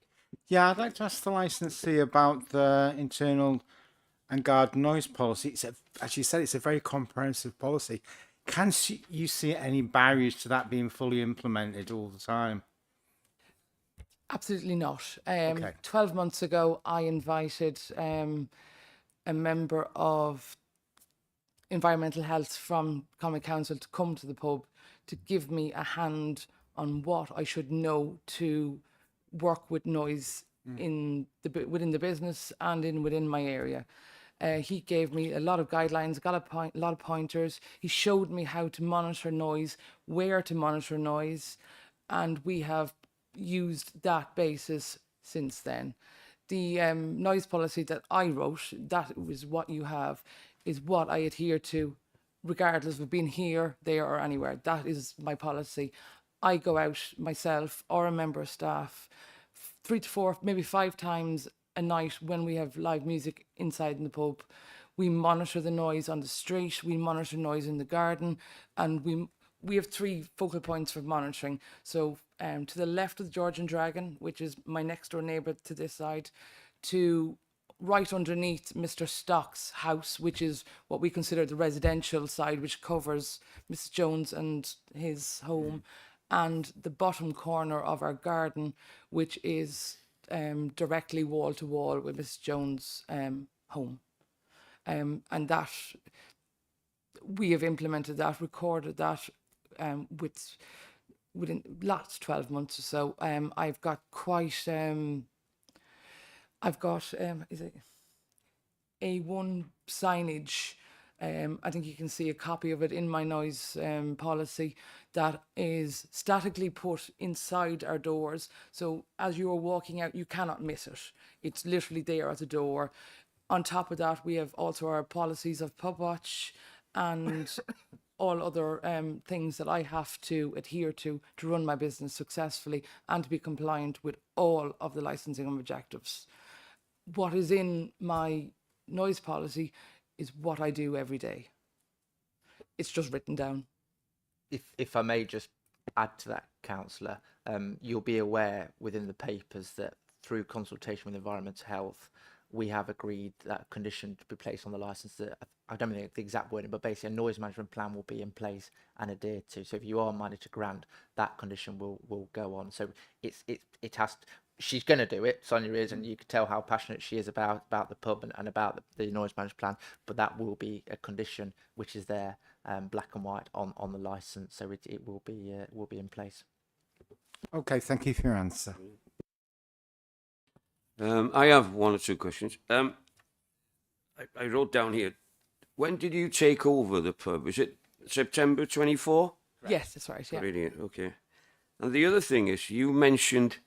Yeah, I'd like to ask the licensee about the internal and garden noise policy. As you said, it's a very comprehensive policy. Can you see any barriers to that being fully implemented all the time? Absolutely not. Okay. 12 months ago, I invited a member of environmental health from Common Council to come to the pub to give me a hand on what I should know to work with noise within the business and within my area. He gave me a lot of guidelines, got a lot of pointers. He showed me how to monitor noise, where to monitor noise, and we have used that basis since then. The noise policy that I wrote, that was what you have, is what I adhere to, regardless of being here, there, or anywhere. That is my policy. I go out myself or a member of staff 3 to 4, maybe 5 times a night when we have live music inside in the pub. We monitor the noise on the street, we monitor noise in the garden, and we have 3 focal points for monitoring. So to the left of the Georgian Dragon, which is my next door neighbour to this side, to right underneath Mr. Stock's house, which is what we consider the residential side, which covers Mrs. Jones and his home, and the bottom corner of our garden, which is directly wall to wall with Mrs. Jones' home. And that, we have implemented that, recorded that within last 12 months or so. I've got quite, is it A1 signage. I think you can see a copy of it in my noise policy that is statically put inside our doors. So as you are walking out, you cannot miss it. It's literally there at the door. On top of that, we have also our policies of pub watch and all other things that I have to adhere to run my business successfully and to be compliant with all of the licensing objectives. What is in my noise policy is what I do every day. It's just written down. If I may just add to that, Councillor, you'll be aware within the papers that through consultation with Environmental Health, we have agreed that a condition to be placed on the licence that, I don't know the exact wording, but basically a noise management plan will be in place and adhered to. So if you are minded to grant, that condition will go on. So it has to, she's going to do it, Sonia is, and you can tell how passionate she is about the pub and about the noise management plan, but that will be a condition which is there, black and white on the licence, so it will be in place. Okay, thank you for your answer. I have 1 or 2 questions. I wrote down here, when did you take over the pub? Is it September 24? Yes, that's right, yeah. Brilliant, okay. And the other thing is, you mentioned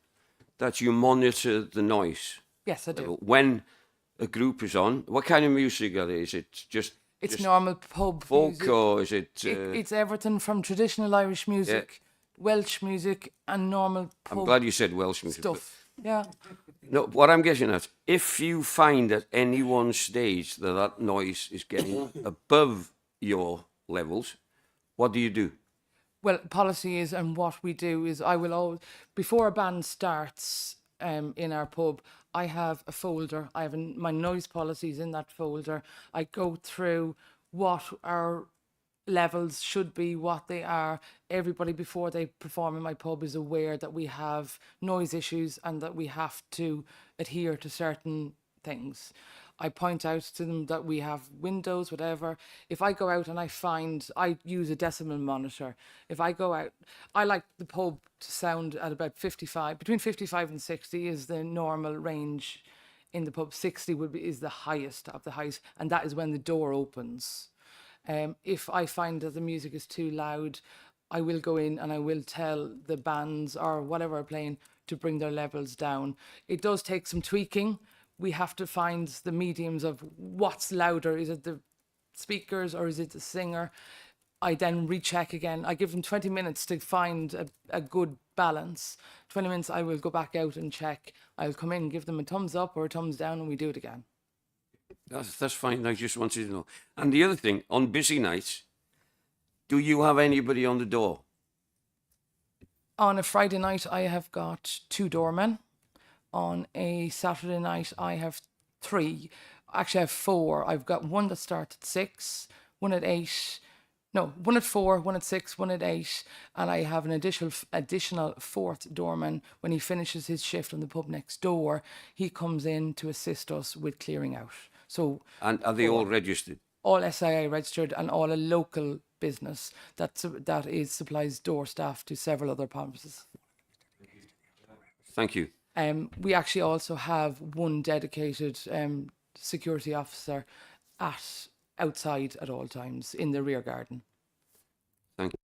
that you monitor the noise. Yes, I do. When a group is on, what kind of music are they? Is it just normal pub folk music. or is it... It's everything from traditional Irish music, Welsh music, and normal pub I'm glad you said Welsh music. stuff. Yeah. No, what I'm getting at, if you find at any one stage that noise is getting above your levels, what do you do? Well, policy is, and what we do is, I will always, before a band starts in our pub, I have a folder. I have my noise policies in that folder. I go through what our levels should be, what they are. Everybody before they perform in my pub is aware that we have noise issues and that we have to adhere to certain things. I point out to them that we have windows, whatever. If I go out and I use a decibel monitor. If I go out, I like the pub to sound at about 55, between 55 and 60 is the normal range in the pub. 60 is the highest of the highs, and that is when the door opens. If I find that the music is too loud, I will go in and I will tell the bands or whatever are playing to bring their levels down. It does take some tweaking. We have to find the mediums of what's louder. Is it the speakers or is it the singer? I then recheck again. I give them 20 minutes to find a good balance. 20 minutes, I will go back out and check. I'll come in, give them a thumbs up or a thumbs down, and we do it again. That's fine. I just wanted to know. And the other thing, on busy nights, do you have anybody on the door? On a Friday night, I have got 2 doormen. On a Saturday night, I have 3. Actually, I have 4. I've got one that starts at 6, one at 8, No, one at 4, one at 6, one at 8, and I have an additional fourth doorman. When he finishes his shift on the pub next door, he comes in to assist us with clearing out. So, And are they all registered? all SIA registered and all a local business that supplies door staff to several other premises. Thank you. We actually also have one dedicated security officer outside at all times in the rear garden. Thank you.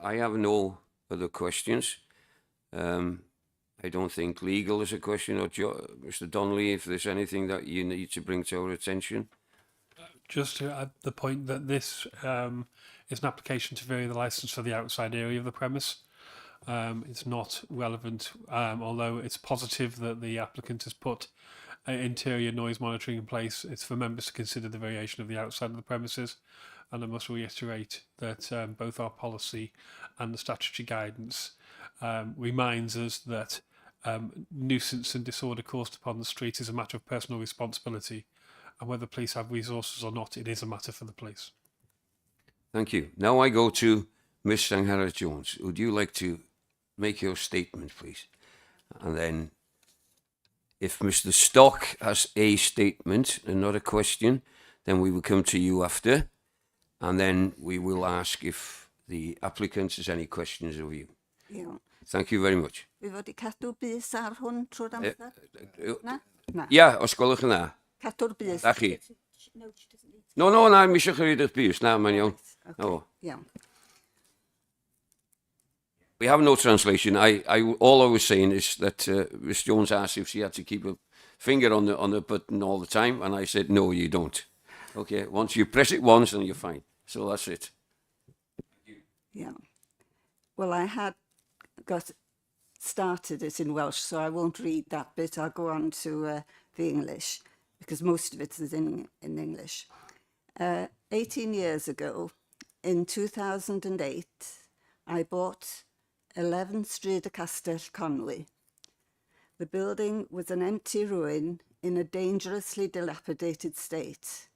I have no other questions. I don't think legal is a question, or Mr. Donnelly, if there's anything that you need to bring to our attention. Just to add the point that this is an application to vary the licence for the outside area of the premise. It's not relevant, although it's positive that the applicant has put interior noise monitoring in place. It's for members to consider the variation of the outside of the premises. And I must reiterate that both our policy and the statutory guidance reminds us that nuisance and disorder caused upon the street is a matter of personal responsibility. And whether police have resources or not, it is a matter for the police. Thank you. Now I go to Ms. Sanghara-Jones. Would you like to make your statement, please? And then if Mr. Stock has a statement and not a question, then we will come to you after. And then we will ask if the applicant has any questions of you. Iawn. Thank you very much. Fi fod i cadw bus ar hwn trwy'r amser? Na? Na. Ja, os gwelwch yn dda. Cadw'r bus. Da chi. No, na, mi eisiau chi eich bus. Na, mae'n iawn. Oh. Iawn. We have no translation. All I was saying is that Miss Jones asked if she had to keep a finger on the button all the time, and I said, no, you don't. Okay, once you press it once, then you're fine. So that's it. Yeah. Well, I had got started it in Welsh, so I won't read that bit. I'll go on to the English, because most of it is in English. 18 years ago, in 2008, I bought 11 Stryd y Castell, Conwy. The building was an empty ruin in a dangerously dilapidated state.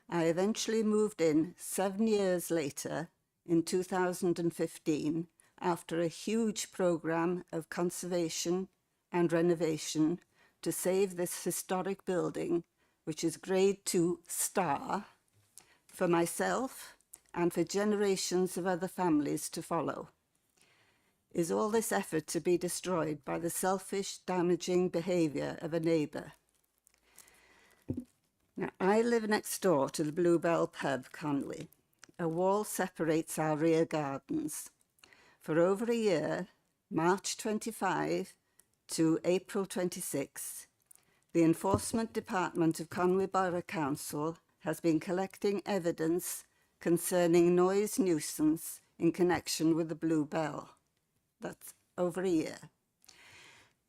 I eventually moved in 7 years later, in 2015, after a huge programme of conservation and renovation to save this historic building, which is Grade 2 star, for myself and for generations of other families to follow. Is all this effort to be destroyed by the selfish, damaging behaviour of a neighbour? Now, I live next door to the Bluebell pub, Conwy. A wall separates our rear gardens. For over a year, March 25 to April 26, the Enforcement Department of Conwy Borough Council has been collecting evidence concerning noise nuisance in connection with the Bluebell. That's over a year.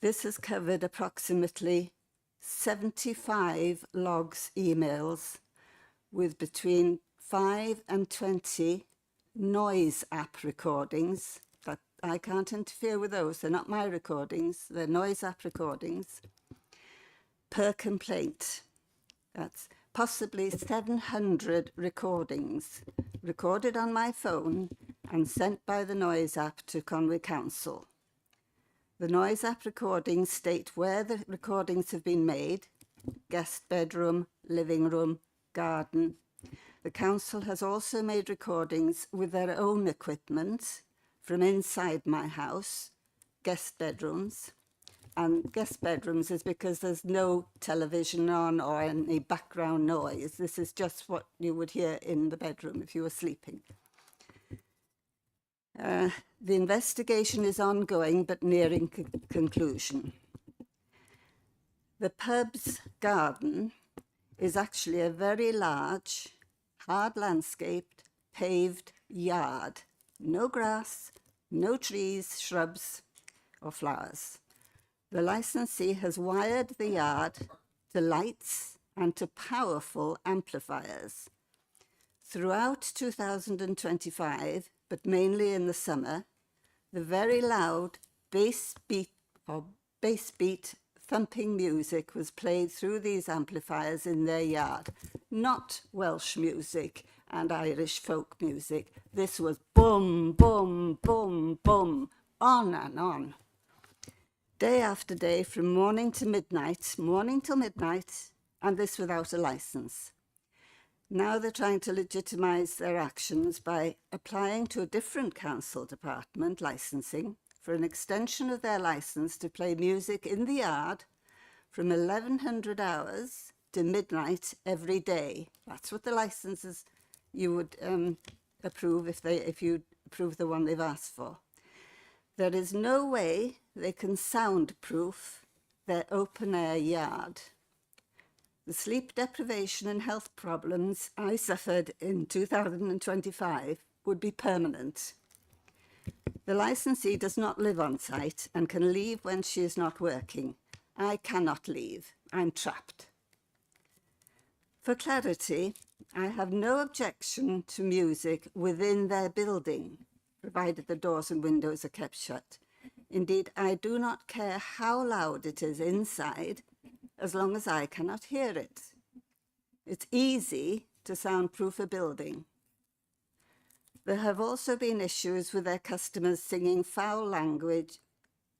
This has covered approximately 75 logs emails with between 5 and 20 noise app recordings. But I can't interfere with those. They're not my recordings. They're noise app recordings per complaint. That's possibly 700 recordings recorded on my phone and sent by the noise app to Conwy Council. The noise app recordings state where the recordings have been made: guest bedroom, living room, garden. The council has also made recordings with their own equipment from inside my house, guest bedrooms. And guest bedrooms is because there's no television on or any background noise. This is just what you would hear in the bedroom if you were sleeping. The investigation is ongoing but nearing conclusion. The pub's garden is actually a very large, hard landscaped, paved yard. No grass, no trees, shrubs or flowers. The licensee has wired the yard to lights and to powerful amplifiers. Throughout 2025, but mainly in the summer, the very loud bass beat thumping music was played through these amplifiers in their yard. Not Welsh music and Irish folk music. This was boom, boom, boom, boom, on and on. Day after day, from morning till midnight, and this without a licence. Now they're trying to legitimise their actions by applying to a different council department, licensing, for an extension of their licence to play music in the yard from 1100 hours to midnight every day. That's what the licences you would approve if you approve the one they've asked for. There is no way they can soundproof their open-air yard. The sleep deprivation and health problems I suffered in 2025 would be permanent. The licensee does not live on site and can leave when she is not working. I cannot leave. I'm trapped. For clarity, I have no objection to music within their building, provided the doors and windows are kept shut. Indeed, I do not care how loud it is inside, as long as I cannot hear it. It's easy to soundproof a building. There have also been issues with their customers singing foul language,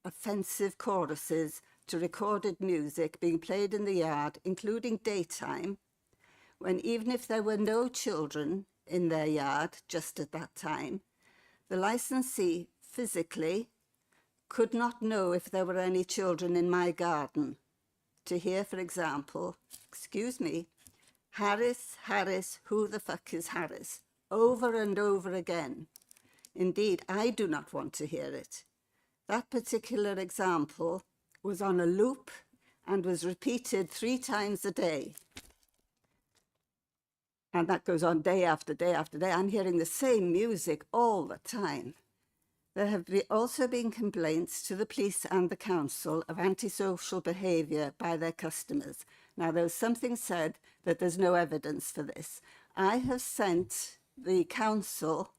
offensive choruses to recorded music being played in the yard, including daytime, when even if there were no children in their yard just at that time, the licensee physically could not know if there were any children in my garden to hear, for example, excuse me, Harris, Harris, who the fuck is Harris? Over and over again. Indeed, I do not want to hear it. That particular example was on a loop and was repeated 3 times a day. And that goes on day after day after day. I'm hearing the same music all the time. There have also been complaints to the police and the council of antisocial behaviour by their customers. Now, there's something said that there's no evidence for this. I have sent the council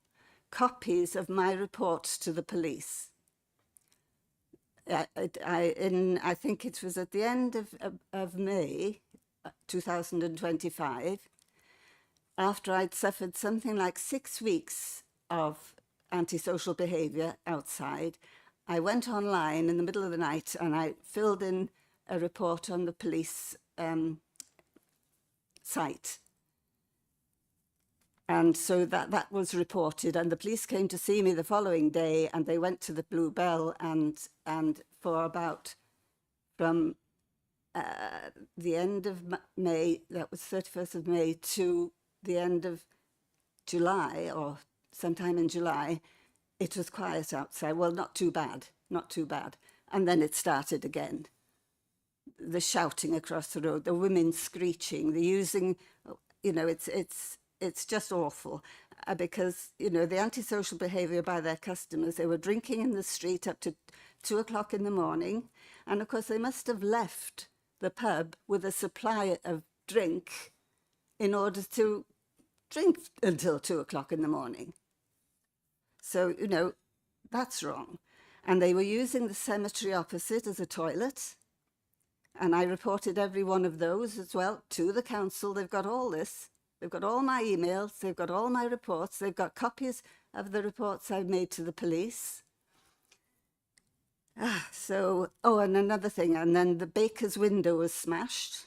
copies of my reports to the police. I think it was at the end of May 2025, after I'd suffered something like 6 weeks of antisocial behaviour outside. I went online in the middle of the night and I filled in a report on the police site. And so that was reported, and the police came to see me the following day, and they went to the Blue Bell, and for about from the end of May, that was 31st of May, to the end of July, or sometime in July, it was quiet outside. Well, not too bad, not too bad. And then it started again. The shouting across the road, the women screeching, the using, you know, it's just awful because, you know, the antisocial behaviour by their customers, they were drinking in the street up to 2 o'clock in the morning. And of course, they must have left the pub with a supply of drink in order to drink until 2 o'clock in the morning. So, you know, that's wrong. And they were using the cemetery opposite as a toilet. And I reported every one of those as well to the council. They've got all this. They've got all my emails. They've got all my reports. They've got copies of the reports I've made to the police. Oh, and another thing. And then the baker's window was smashed.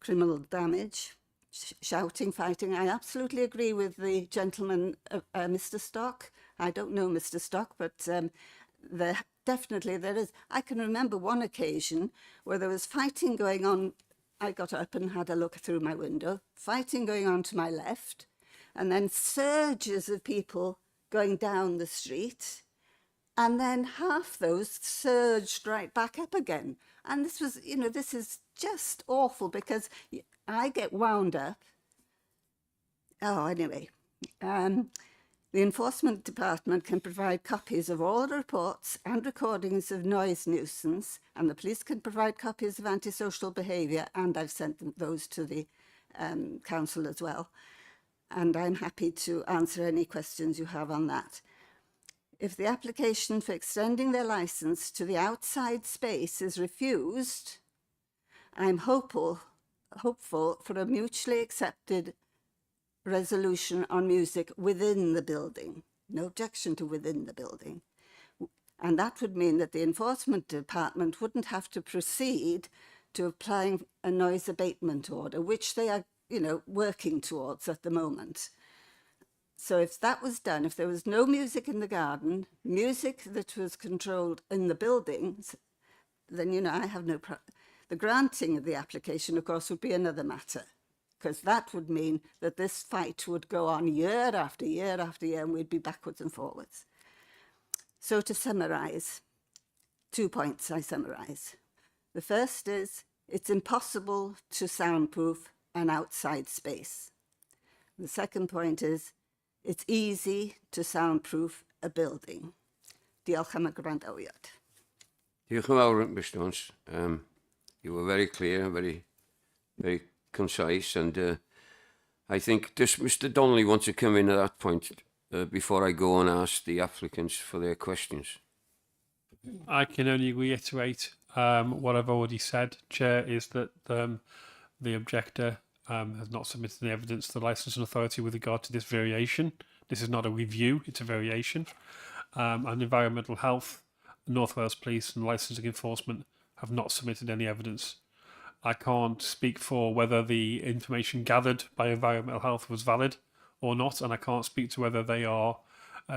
Criminal damage. Shouting, fighting. I absolutely agree with the gentleman, Mr. Stock. I don't know Mr. Stock, but definitely there is. I can remember one occasion where there was fighting going on. I got up and had a look through my window. Fighting going on to my left, and then surges of people going down the street. And then half those surged right back up again. And this was, you know, this is just awful because I get wound up. Oh, anyway, the Enforcement Department can provide copies of all the reports and recordings of noise nuisance, and the police can provide copies of antisocial behaviour, and I've sent those to the council as well. And I'm happy to answer any questions you have on that. If the application for extending their licence to the outside space is refused, I'm hopeful for a mutually accepted resolution on music within the building. No objection to within the building. And that would mean that the enforcement department wouldn't have to proceed to applying a noise abatement order, which they are, working towards at the moment. So if that was done, if there was no music in the garden, music that was controlled in the buildings, then, I have no problem. The granting of the application, of course, would be another matter, because that would mean that this fight would go on year after year after year, and we'd be backwards and forwards. So to summarise, 2 points I summarise. The first is it's impossible to soundproof an outside space. The second point is it's easy to soundproof a building. Diolch am y gwrandawiad. Diolch yn fawr, Mr. Jones. You were very clear, very, very concise, and I think does Mr. Donnelly want to come in at that point before I go and ask the applicants for their questions? I can only reiterate what I've already said, Chair, is that the objector has not submitted any evidence to the licensing authority with regard to this variation. This is not a review, it's a variation. And Environmental Health, North Wales Police and Licensing Enforcement have not submitted any evidence. I can't speak for whether the information gathered by Environmental Health was valid or not, and I can't speak to whether they are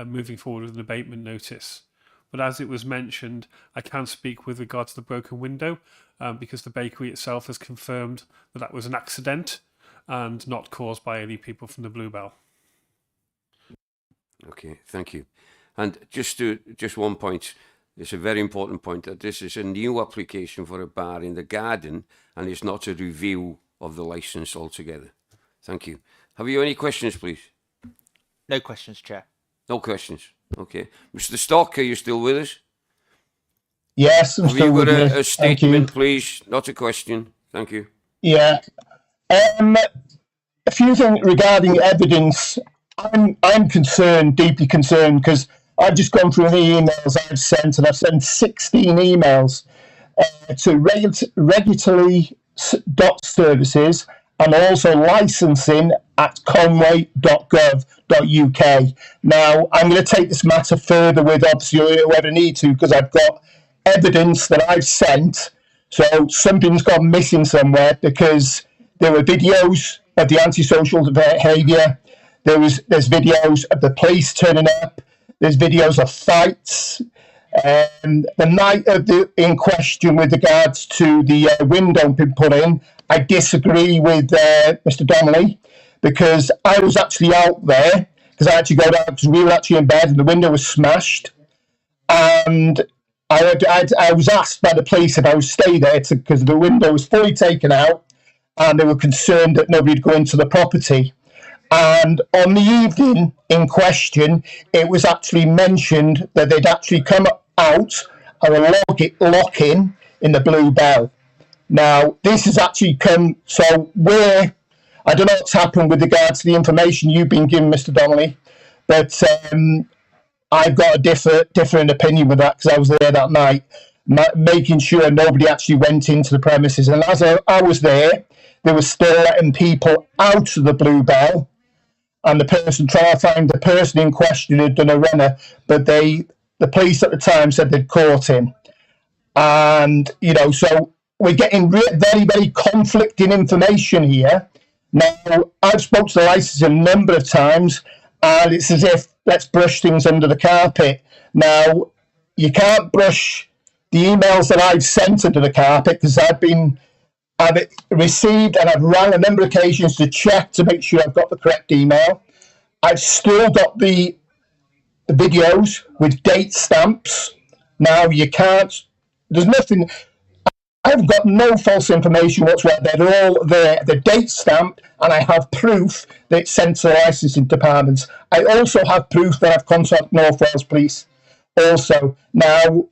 moving forward with an abatement notice. But as it was mentioned, I can speak with regard to the broken window because the bakery itself has confirmed that that was an accident and not caused by any people from the Bluebell. Okay, thank you. And just one point, it's a very important point, that this is a new application for a bar in the garden and it's not a review of the licence altogether. Thank you. Have you any questions, please? No questions, Chair. No questions. Okay. Mr. Stock, are you still with us? Yes, I'm Have still you got with you. a Thank statement, you. please? Not a question. Thank you. Yeah. A few things regarding evidence. I'm concerned, deeply concerned, because I've just gone through the emails I've sent, and I've sent 16 emails to regulatory services and also licensing at conway.gov.uk. Now, I'm going to take this matter further with obviously whoever I need to, because I've got evidence that I've sent. So something's gone missing somewhere, because there were videos of the antisocial behaviour. There's videos of the police turning up. There's videos of fights. The night of the in question with regards to the window being put in, I disagree with Mr. Donnelly, because I was actually out there, because I had to go down, because we were actually in bed and the window was smashed. And I was asked by the police if I would stay there because the window was fully taken out and they were concerned that nobody would go into the property. And on the evening in question, it was actually mentioned that they'd actually come out and lock in the Bluebell. Now, this has actually come, so I don't know what's happened with regards to the information you've been given, Mr. Donnelly, but I've got a different opinion with that, because I was there that night, making sure nobody actually went into the premises. And as I was there, they were still letting people out of the Bluebell, and the person trying to find the person in question had done a runner, but the police at the time said they'd caught him. And, so we're getting very, very conflicting information here. Now, I've spoken to the licensee a number of times, and it's as if let's brush things under the carpet. Now, you can't brush the emails that I've sent under the carpet, because I've received and I've rang a number of occasions to check to make sure I've got the correct email. I've still got the videos with date stamps. Now, you can't, there's nothing, I've got no false information whatsoever. They're all there. They're date stamped, and I have proof that it's sent to the licensing departments. I also have proof that I've contacted North Wales Police also. Now,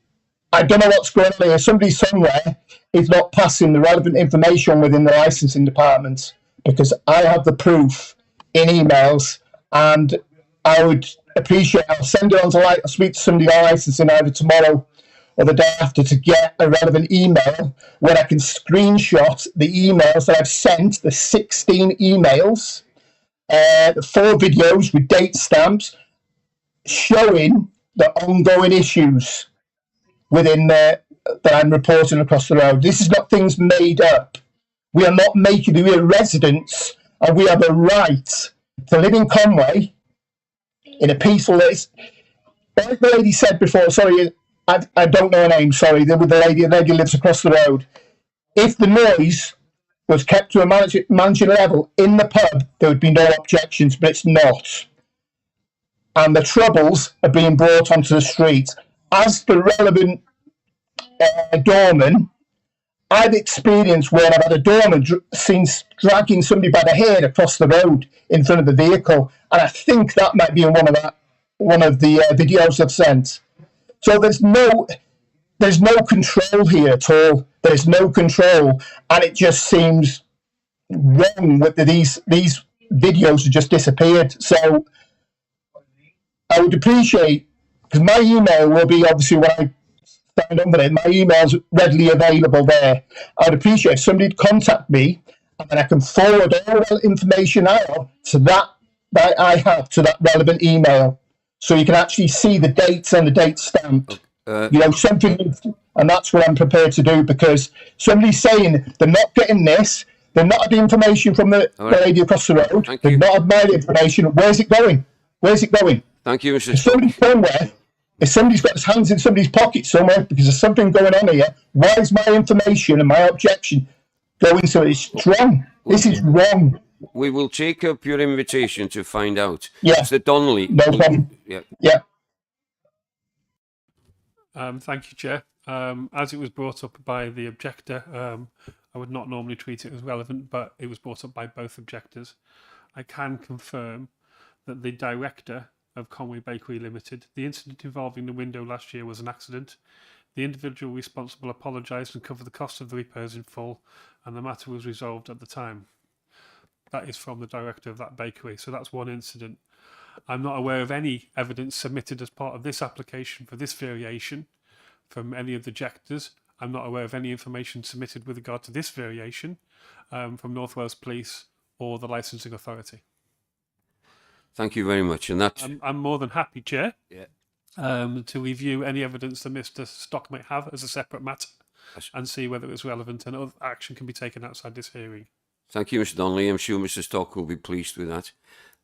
I don't know what's going on here. Somebody somewhere is not passing the relevant information within the licensing department, because I have the proof in emails, and I would appreciate. I'll send it on to I'll speak to somebody on licensing either tomorrow or the day after to get a relevant email where I can screenshot the emails that I've sent, the 16 emails, the 4 videos with date stamps showing the ongoing issues within that I'm reporting across the road. This is not things made up. We are not making, we are residents and we have a right to live in Conway in a peaceful, like the lady said before, sorry, I don't know her name, sorry, the lady lives across the road. If the noise was kept to a managing level in the pub, there would be no objections, but it's not. And the troubles are being brought onto the street. As the relevant doorman, I've experienced where I've had a doorman seen dragging somebody by the hair across the road in front of the vehicle, and I think that might be in one of the videos I've sent. So there's no control here at all. There's no control, and it just seems wrong that these videos have just disappeared. So I would appreciate, because my email will be obviously when I sign up for it, my email's readily available there. I'd appreciate if somebody would contact me and then I can forward all the information I have to that relevant email. So you can actually see the dates and the date stamped. Something, and that's what I'm prepared to do, because somebody's saying they're not getting this, they're not had the information from the lady across the road, they've not had my information. Where's it going? Where's it going? Thank you, Mr. If somebody's somewhere, if somebody's got his hands in somebody's pocket somewhere because there's something going on here, why is my information and my objection going to it? It's wrong. This is wrong. We will take up your invitation to find out. Yeah. Mr. Donnelly. No problem. Yeah. Yeah. Thank you, Chair. As it was brought up by the objector, I would not normally treat it as relevant, but it was brought up by both objectors. I can confirm that the director of Conway Bakery Limited, the incident involving the window last year was an accident. The individual responsible apologised and covered the cost of the repairs in full, and the matter was resolved at the time. That is from the director of that bakery, so that's one incident. I'm not aware of any evidence submitted as part of this application for this variation from any of the objectors. I'm not aware of any information submitted with regard to this variation from North Wales Police or the licensing authority. Thank you very much. And that's... I'm more than happy, Chair, yeah. To review any evidence that Mr. Stock might have as a separate matter and see whether it's relevant and other action can be taken outside this hearing. Thank you, Mr. Donnelly. I'm sure Mr. Stock will be pleased with that.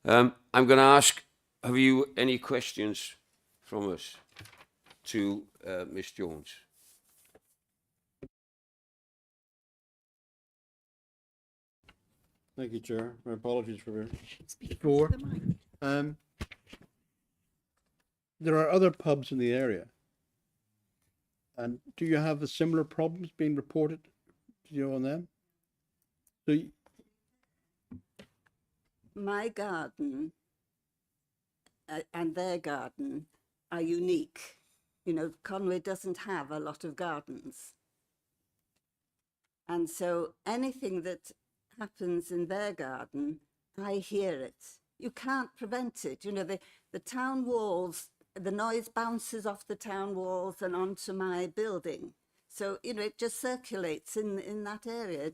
I'm going to ask, have you any questions from us to Ms. Jones? Thank you, Chair. My apologies for before. There are other pubs in the area. And do you have the similar problems being reported to you on them? So my garden and their garden are unique. You know, Conway doesn't have a lot of gardens. And so anything that happens in their garden, I hear it. You can't prevent it. You know, the town walls, the noise bounces off the town walls and onto my building. So, you know, it just circulates in that area.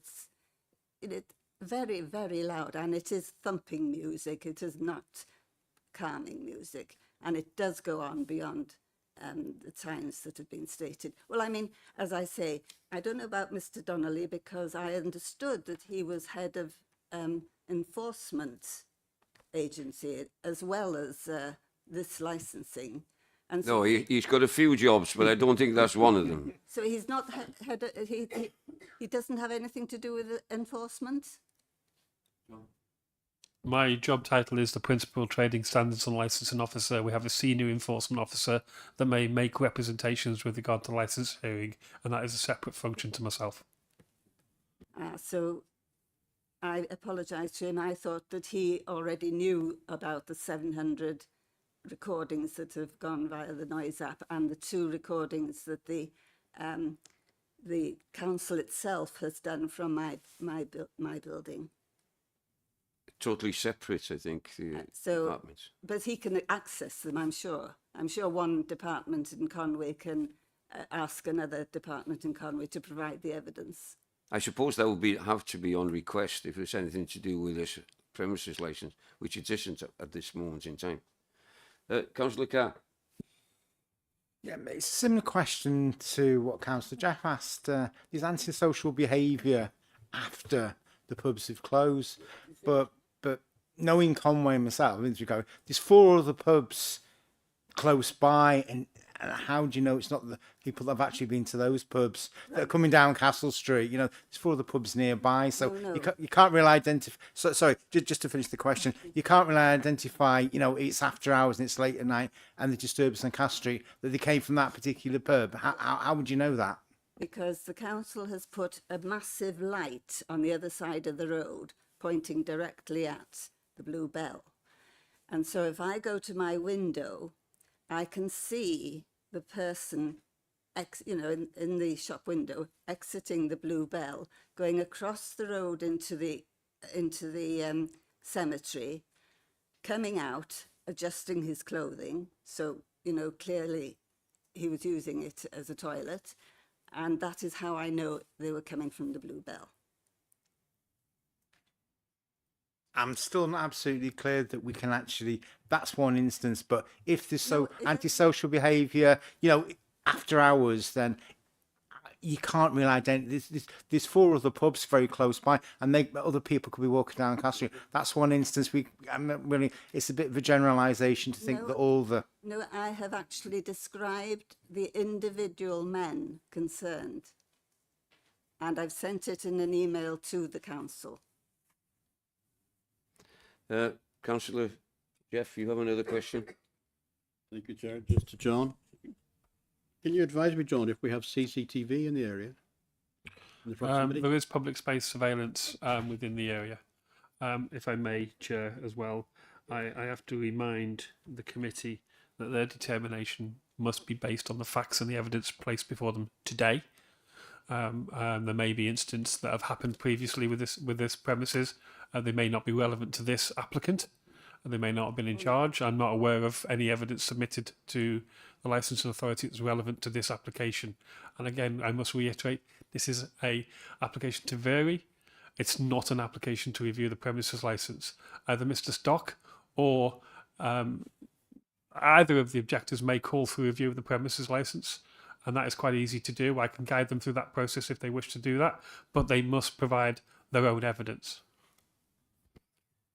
It's very, very loud, and it is thumping music. It is not calming music, and it does go on beyond the times that have been stated. Well, I mean, as I say, I don't know about Mr. Donnelly, because I understood that he was head of enforcement agency as well as this licensing. And so he's got a few jobs, but I don't think that's one of them. So he's not he doesn't have anything to do with enforcement? My job title is the Principal Trading Standards and Licensing Officer. We have a senior enforcement officer that may make representations with regard to license hearing, and that is a separate function to myself. So I apologise to him. I thought that he already knew about the 700 recordings that have gone via the Noise app and the 2 recordings that the council itself has done from my building. totally separate, I think, the So, departments. but he can access them, I'm sure. I'm sure one department in Conway can ask another department in Conway to provide the evidence. I suppose that would have to be on request if there's anything to do with this premises licence, which it isn't at this moment in time. Councillor Carr. Yeah, it's a similar question to what Councillor Jeff asked. There's antisocial behaviour after the pubs have closed, but knowing Conway myself, there's 4 other pubs close by, and how do you know it's not the people that have actually been to those pubs that are coming down Castle Street? There's 4 other pubs nearby, so No. you can't really identify. Sorry, just to finish the question, you can't really identify. It's after hours and it's late at night, and the disturbance on Castle Street that they came from that particular pub. How would you know that? Because the council has put a massive light on the other side of the road, pointing directly at the Blue Bell. And so if I go to my window, I can see the person, in the shop window, exiting the Blue Bell, going across the road into the cemetery, coming out, adjusting his clothing. So, clearly he was using it as a toilet. And that is how I know they were coming from the Blue Bell. I'm still not absolutely clear that we can actually. That's one instance, but if there's antisocial behaviour, after hours, then you can't really identify. There's 4 other pubs very close by, and other people could be walking down Castle Street. That's one instance. I'm not really. It's a bit of a generalisation to think that all the. No, I have actually described the individual men concerned, and I've sent it in an email to the council. Councillor Jeff, you have another question? Thank you, Chair. Just to John. Can you advise me, John, if we have CCTV in the area? In the proximity? There is public space surveillance within the area. If I may, Chair, as well, I have to remind the committee that their determination must be based on the facts and the evidence placed before them today. There may be instances that have happened previously with this premises. They may not be relevant to this applicant. They may not have been in charge. I'm not aware of any evidence submitted to the licensing authority that's relevant to this application. And again, I must reiterate, this is a application to vary. It's not an application to review the premises license. Either Mr. Stock or either of the objectors may call for review of the premises license, and that is quite easy to do. I can guide them through that process if they wish to do that, but they must provide their own evidence.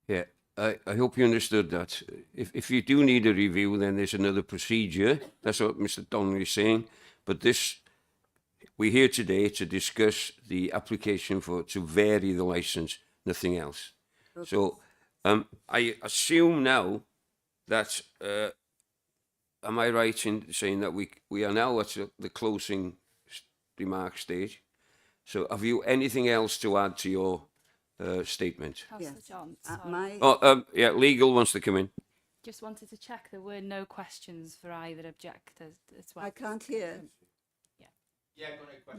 Yeah, I hope you understood that. If you do need a review, then there's another procedure. That's what Mr. Donnelly is saying. But we're here today to discuss the application to vary the licence, nothing else. Okay. So I assume now that, am I right in saying that we are now at the closing remark stage? So have you anything else to add to your statement? Councillor John, sorry. Legal wants to come in. Just wanted to check there were no questions for either objectors as well. I can't hear.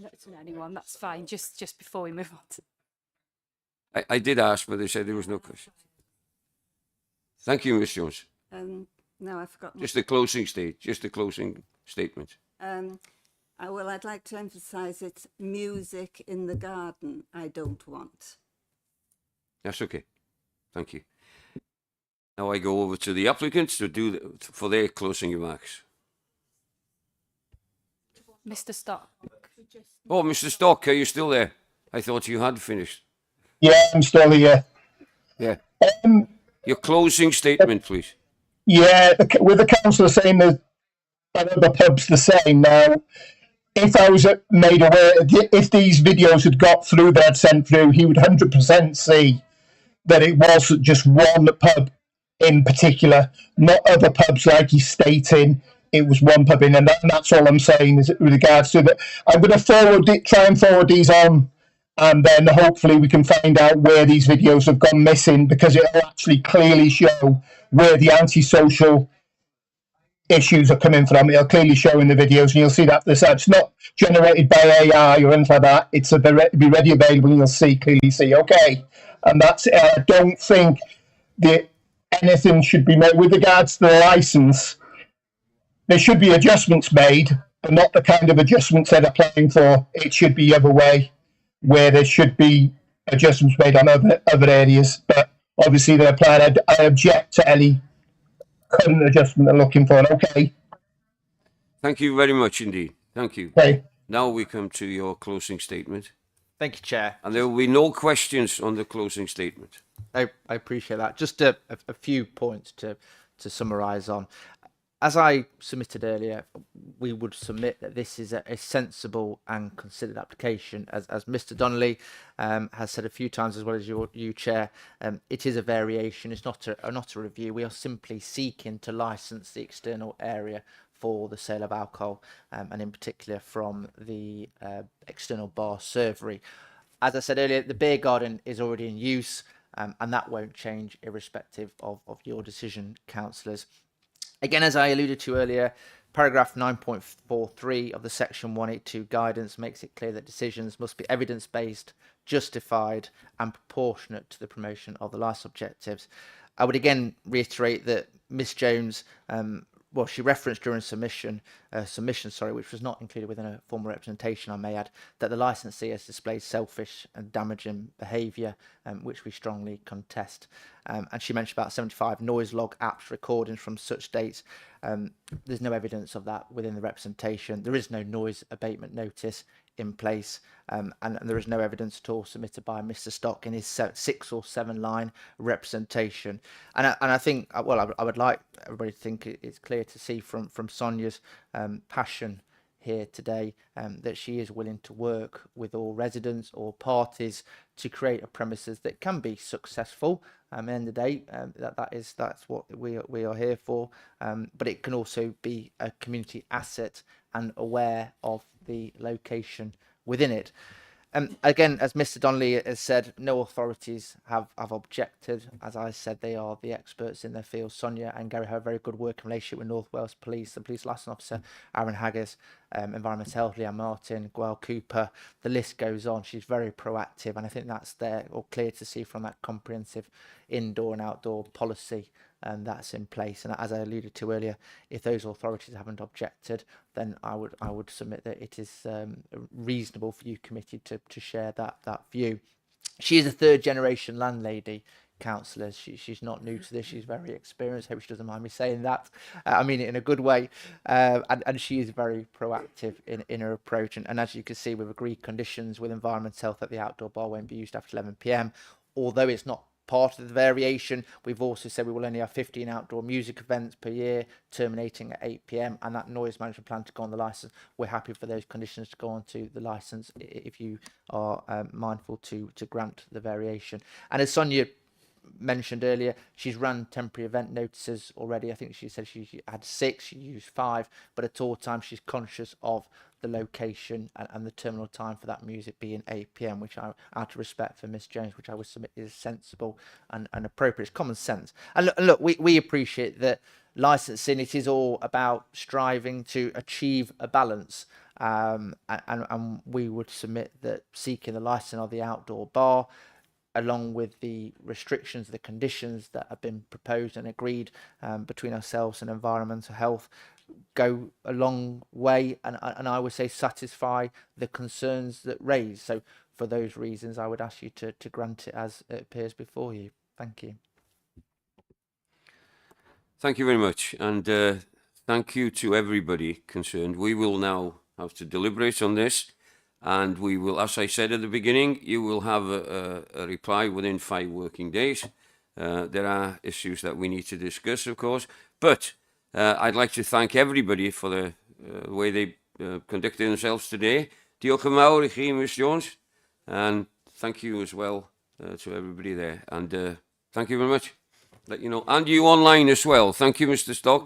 Not to anyone, that's fine. Just before we move on to... I did ask, but they said there was no question. Thank you, Ms. Jones. No, I forgot. Just the closing stage, just the closing statement. Well, I'd like to emphasise it's music in the garden I don't want. That's okay. Thank you. Now I go over to the applicants for their closing remarks. Mr. Stock. Oh, Mr. Stock, are you still there? I thought you had finished. Yeah, I'm still here. Yeah. Your closing statement, please. Yeah, with the councillor saying that other pubs the same. Now, if I was made aware, if these videos had got through that I'd sent through, he would 100% see that it was just one pub in particular, not other pubs like he's stating. It was one pub in, and that's all I'm saying is with regards to that. I'm going to try and forward these on, and then hopefully we can find out where these videos have gone missing, because it'll actually clearly show where the antisocial issues are coming from. It'll clearly show in the videos, and you'll see that it's not generated by AI or anything like that. It'll be ready available, and you'll clearly see. Okay, and that's it. I don't think anything should be made with regards to the license. There should be adjustments made, but not the kind of adjustments they're applying for. It should be the other way, where there should be adjustments made on other areas. But obviously they're applying. I object to any current adjustment they're looking for. Okay. Thank you very much indeed. Thank you. Okay. Now we come to your closing statement. Thank you, Chair. And there will be no questions on the closing statement. I appreciate that. Just a few points to summarise on. As I submitted earlier, we would submit that this is a sensible and considered application. As Mr. Donnelly has said a few times, as well as you Chair, it is a variation. It's not a review. We are simply seeking to licence the external area for the sale of alcohol, and in particular from the external bar servery. As I said earlier, the beer garden is already in use, and that won't change irrespective of your decision, councillors. Again, as I alluded to earlier, paragraph 9.43 of the section 182 guidance makes it clear that decisions must be evidence-based, justified and proportionate to the promotion of the licence objectives. I would again reiterate that Miss Jones, she referenced during submission, which was not included within a formal representation, I may add, that the licensee has displayed selfish and damaging behaviour, which we strongly contest. And she mentioned about 75 noise log apps recordings from such dates. There's no evidence of that within the representation. There is no noise abatement notice in place, and there is no evidence at all submitted by Mr. Stock in his 6 or 7 line representation. And I think, I would like everybody to think it's clear to see from Sonia's passion here today that she is willing to work with all residents or parties to create a premises that can be successful. At the end of the day, that's what we are here for. But it can also be a community asset and aware of the location within it. Again, as Mr. Donnelly has said, no authorities have objected. As I said, they are the experts in their field. Sonia and Gary have a very good working relationship with North Wales Police, the Police Licence Officer, Aaron Haggis, Environmental Health, Leanne Martin, Gwael Cooper. The list goes on. She's very proactive, and I think that's there or clear to see from that comprehensive indoor and outdoor policy that's in place. And as I alluded to earlier, if those authorities haven't objected, then I would submit that it is reasonable for you committee to share that view. She is a 3rd generation landlady, councillors. She's not new to this. She's very experienced. Hope she doesn't mind me saying that. I mean it in a good way. And she is very proactive in her approach. And as you can see, we've agreed conditions with Environmental Health that the outdoor bar won't be used after 11 p.m. Although it's not part of the variation, we've also said we will only have 15 outdoor music events per year, terminating at 8 p.m. and that noise management plan to go on the licence. We're happy for those conditions to go on to the licence if you are mindful to grant the variation. And as Sonia mentioned earlier, she's run temporary event notices already. I think she said she had 6, she used 5, but at all times she's conscious of the location and the terminal time for that music being 8 p.m, which I, out of respect for Miss Jones, which I would submit is sensible and appropriate. It's common sense. And look, we appreciate that licensing, it is all about striving to achieve a balance. And we would submit that seeking the licensing of the outdoor bar, along with the restrictions, the conditions that have been proposed and agreed between ourselves and Environmental Health, go a long way and I would say satisfy the concerns that raised. So for those reasons, I would ask you to grant it as it appears before you. Thank you. Thank you very much, and thank you to everybody concerned. We will now have to deliberate on this, and we will, as I said at the beginning, you will have a reply within 5 working days. There are issues that we need to discuss, of course, but I'd like to thank everybody for the way they conducted themselves today. Diolch yn fawr I chi, Miss Jones, and thank you as well to everybody there. And thank you very much. Let you know, and you online as well. Thank you, Mr. Stock.